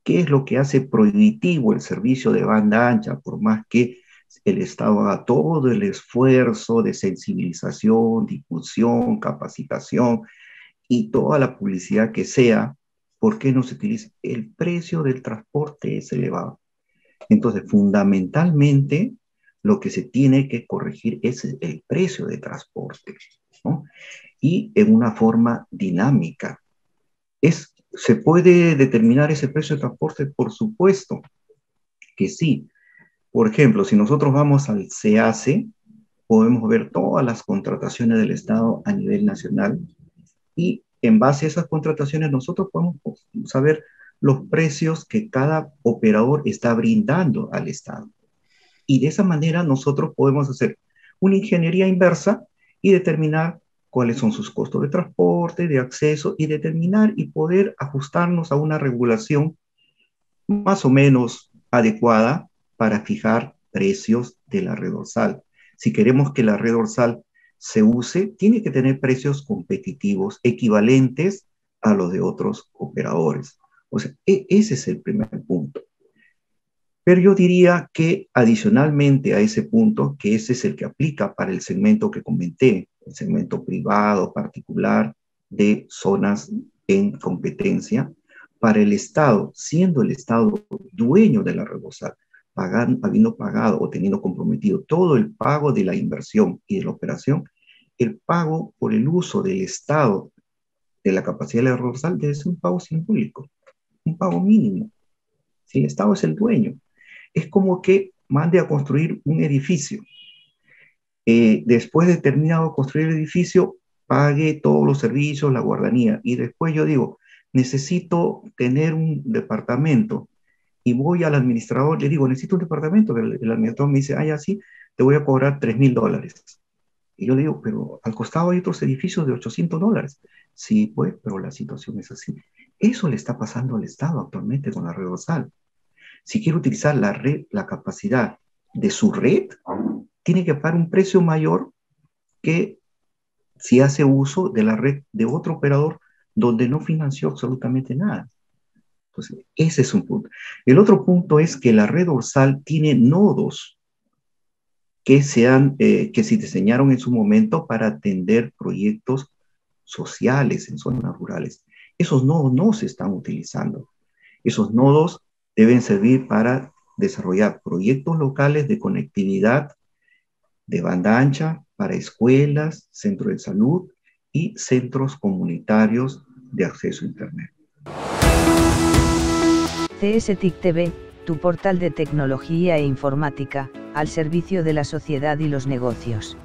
¿Qué es lo que hace prohibitivo el servicio de banda ancha? Por más que el Estado haga todo el esfuerzo de sensibilización, difusión, capacitación y toda la publicidad que sea, ¿por qué no se utiliza? El precio del transporte es elevado. Entonces, fundamentalmente, lo que se tiene que corregir es el precio de transporte, ¿no? Y en una forma dinámica. ¿Se puede determinar ese precio de transporte? Por supuesto que sí. Por ejemplo, si nosotros vamos al SEACE, podemos ver todas las contrataciones del Estado a nivel nacional y en base a esas contrataciones nosotros podemos saber los precios que cada operador está brindando al Estado. Y de esa manera nosotros podemos hacer una ingeniería inversa y determinar cuáles son sus costos de transporte, de acceso, y determinar y poder ajustarnos a una regulación más o menos adecuada para fijar precios de la red dorsal. Si queremos que la red dorsal se use, tiene que tener precios competitivos equivalentes a los de otros operadores. O sea, ese es el primer punto. Pero yo diría que adicionalmente a ese punto, que ese es el que aplica para el segmento que comenté, el segmento privado, particular, de zonas en competencia, para el Estado, siendo el Estado dueño de la red dorsal, habiendo pagado o teniendo comprometido todo el pago de la inversión y de la operación, el pago por el uso del Estado de la capacidad de la red dorsal debe ser un pago simbólico, un pago mínimo. Si el Estado es el dueño, es como que mande a construir un edificio. Después de terminado de construir el edificio, pague todos los servicios, la guardanía, y después yo digo, necesito tener un departamento, y voy al administrador, le digo, necesito un departamento, el administrador me dice, ya sí, te voy a cobrar $3,000. Y yo le digo, pero al costado hay otros edificios de $800. Sí, pues, pero la situación es así. Eso le está pasando al Estado actualmente con la red dorsal. Si quiere utilizar la red, la capacidad de su red, tiene que pagar un precio mayor que si hace uso de la red de otro operador donde no financió absolutamente nada. Entonces, ese es un punto. El otro punto es que la red dorsal tiene nodos que se diseñaron en su momento para atender proyectos sociales en zonas rurales. Esos nodos no se están utilizando. Esos nodos deben servir para desarrollar proyectos locales de conectividad de banda ancha para escuelas, centros de salud y centros comunitarios de acceso a Internet. CSTIC TV, tu portal de tecnología e informática, al servicio de la sociedad y los negocios.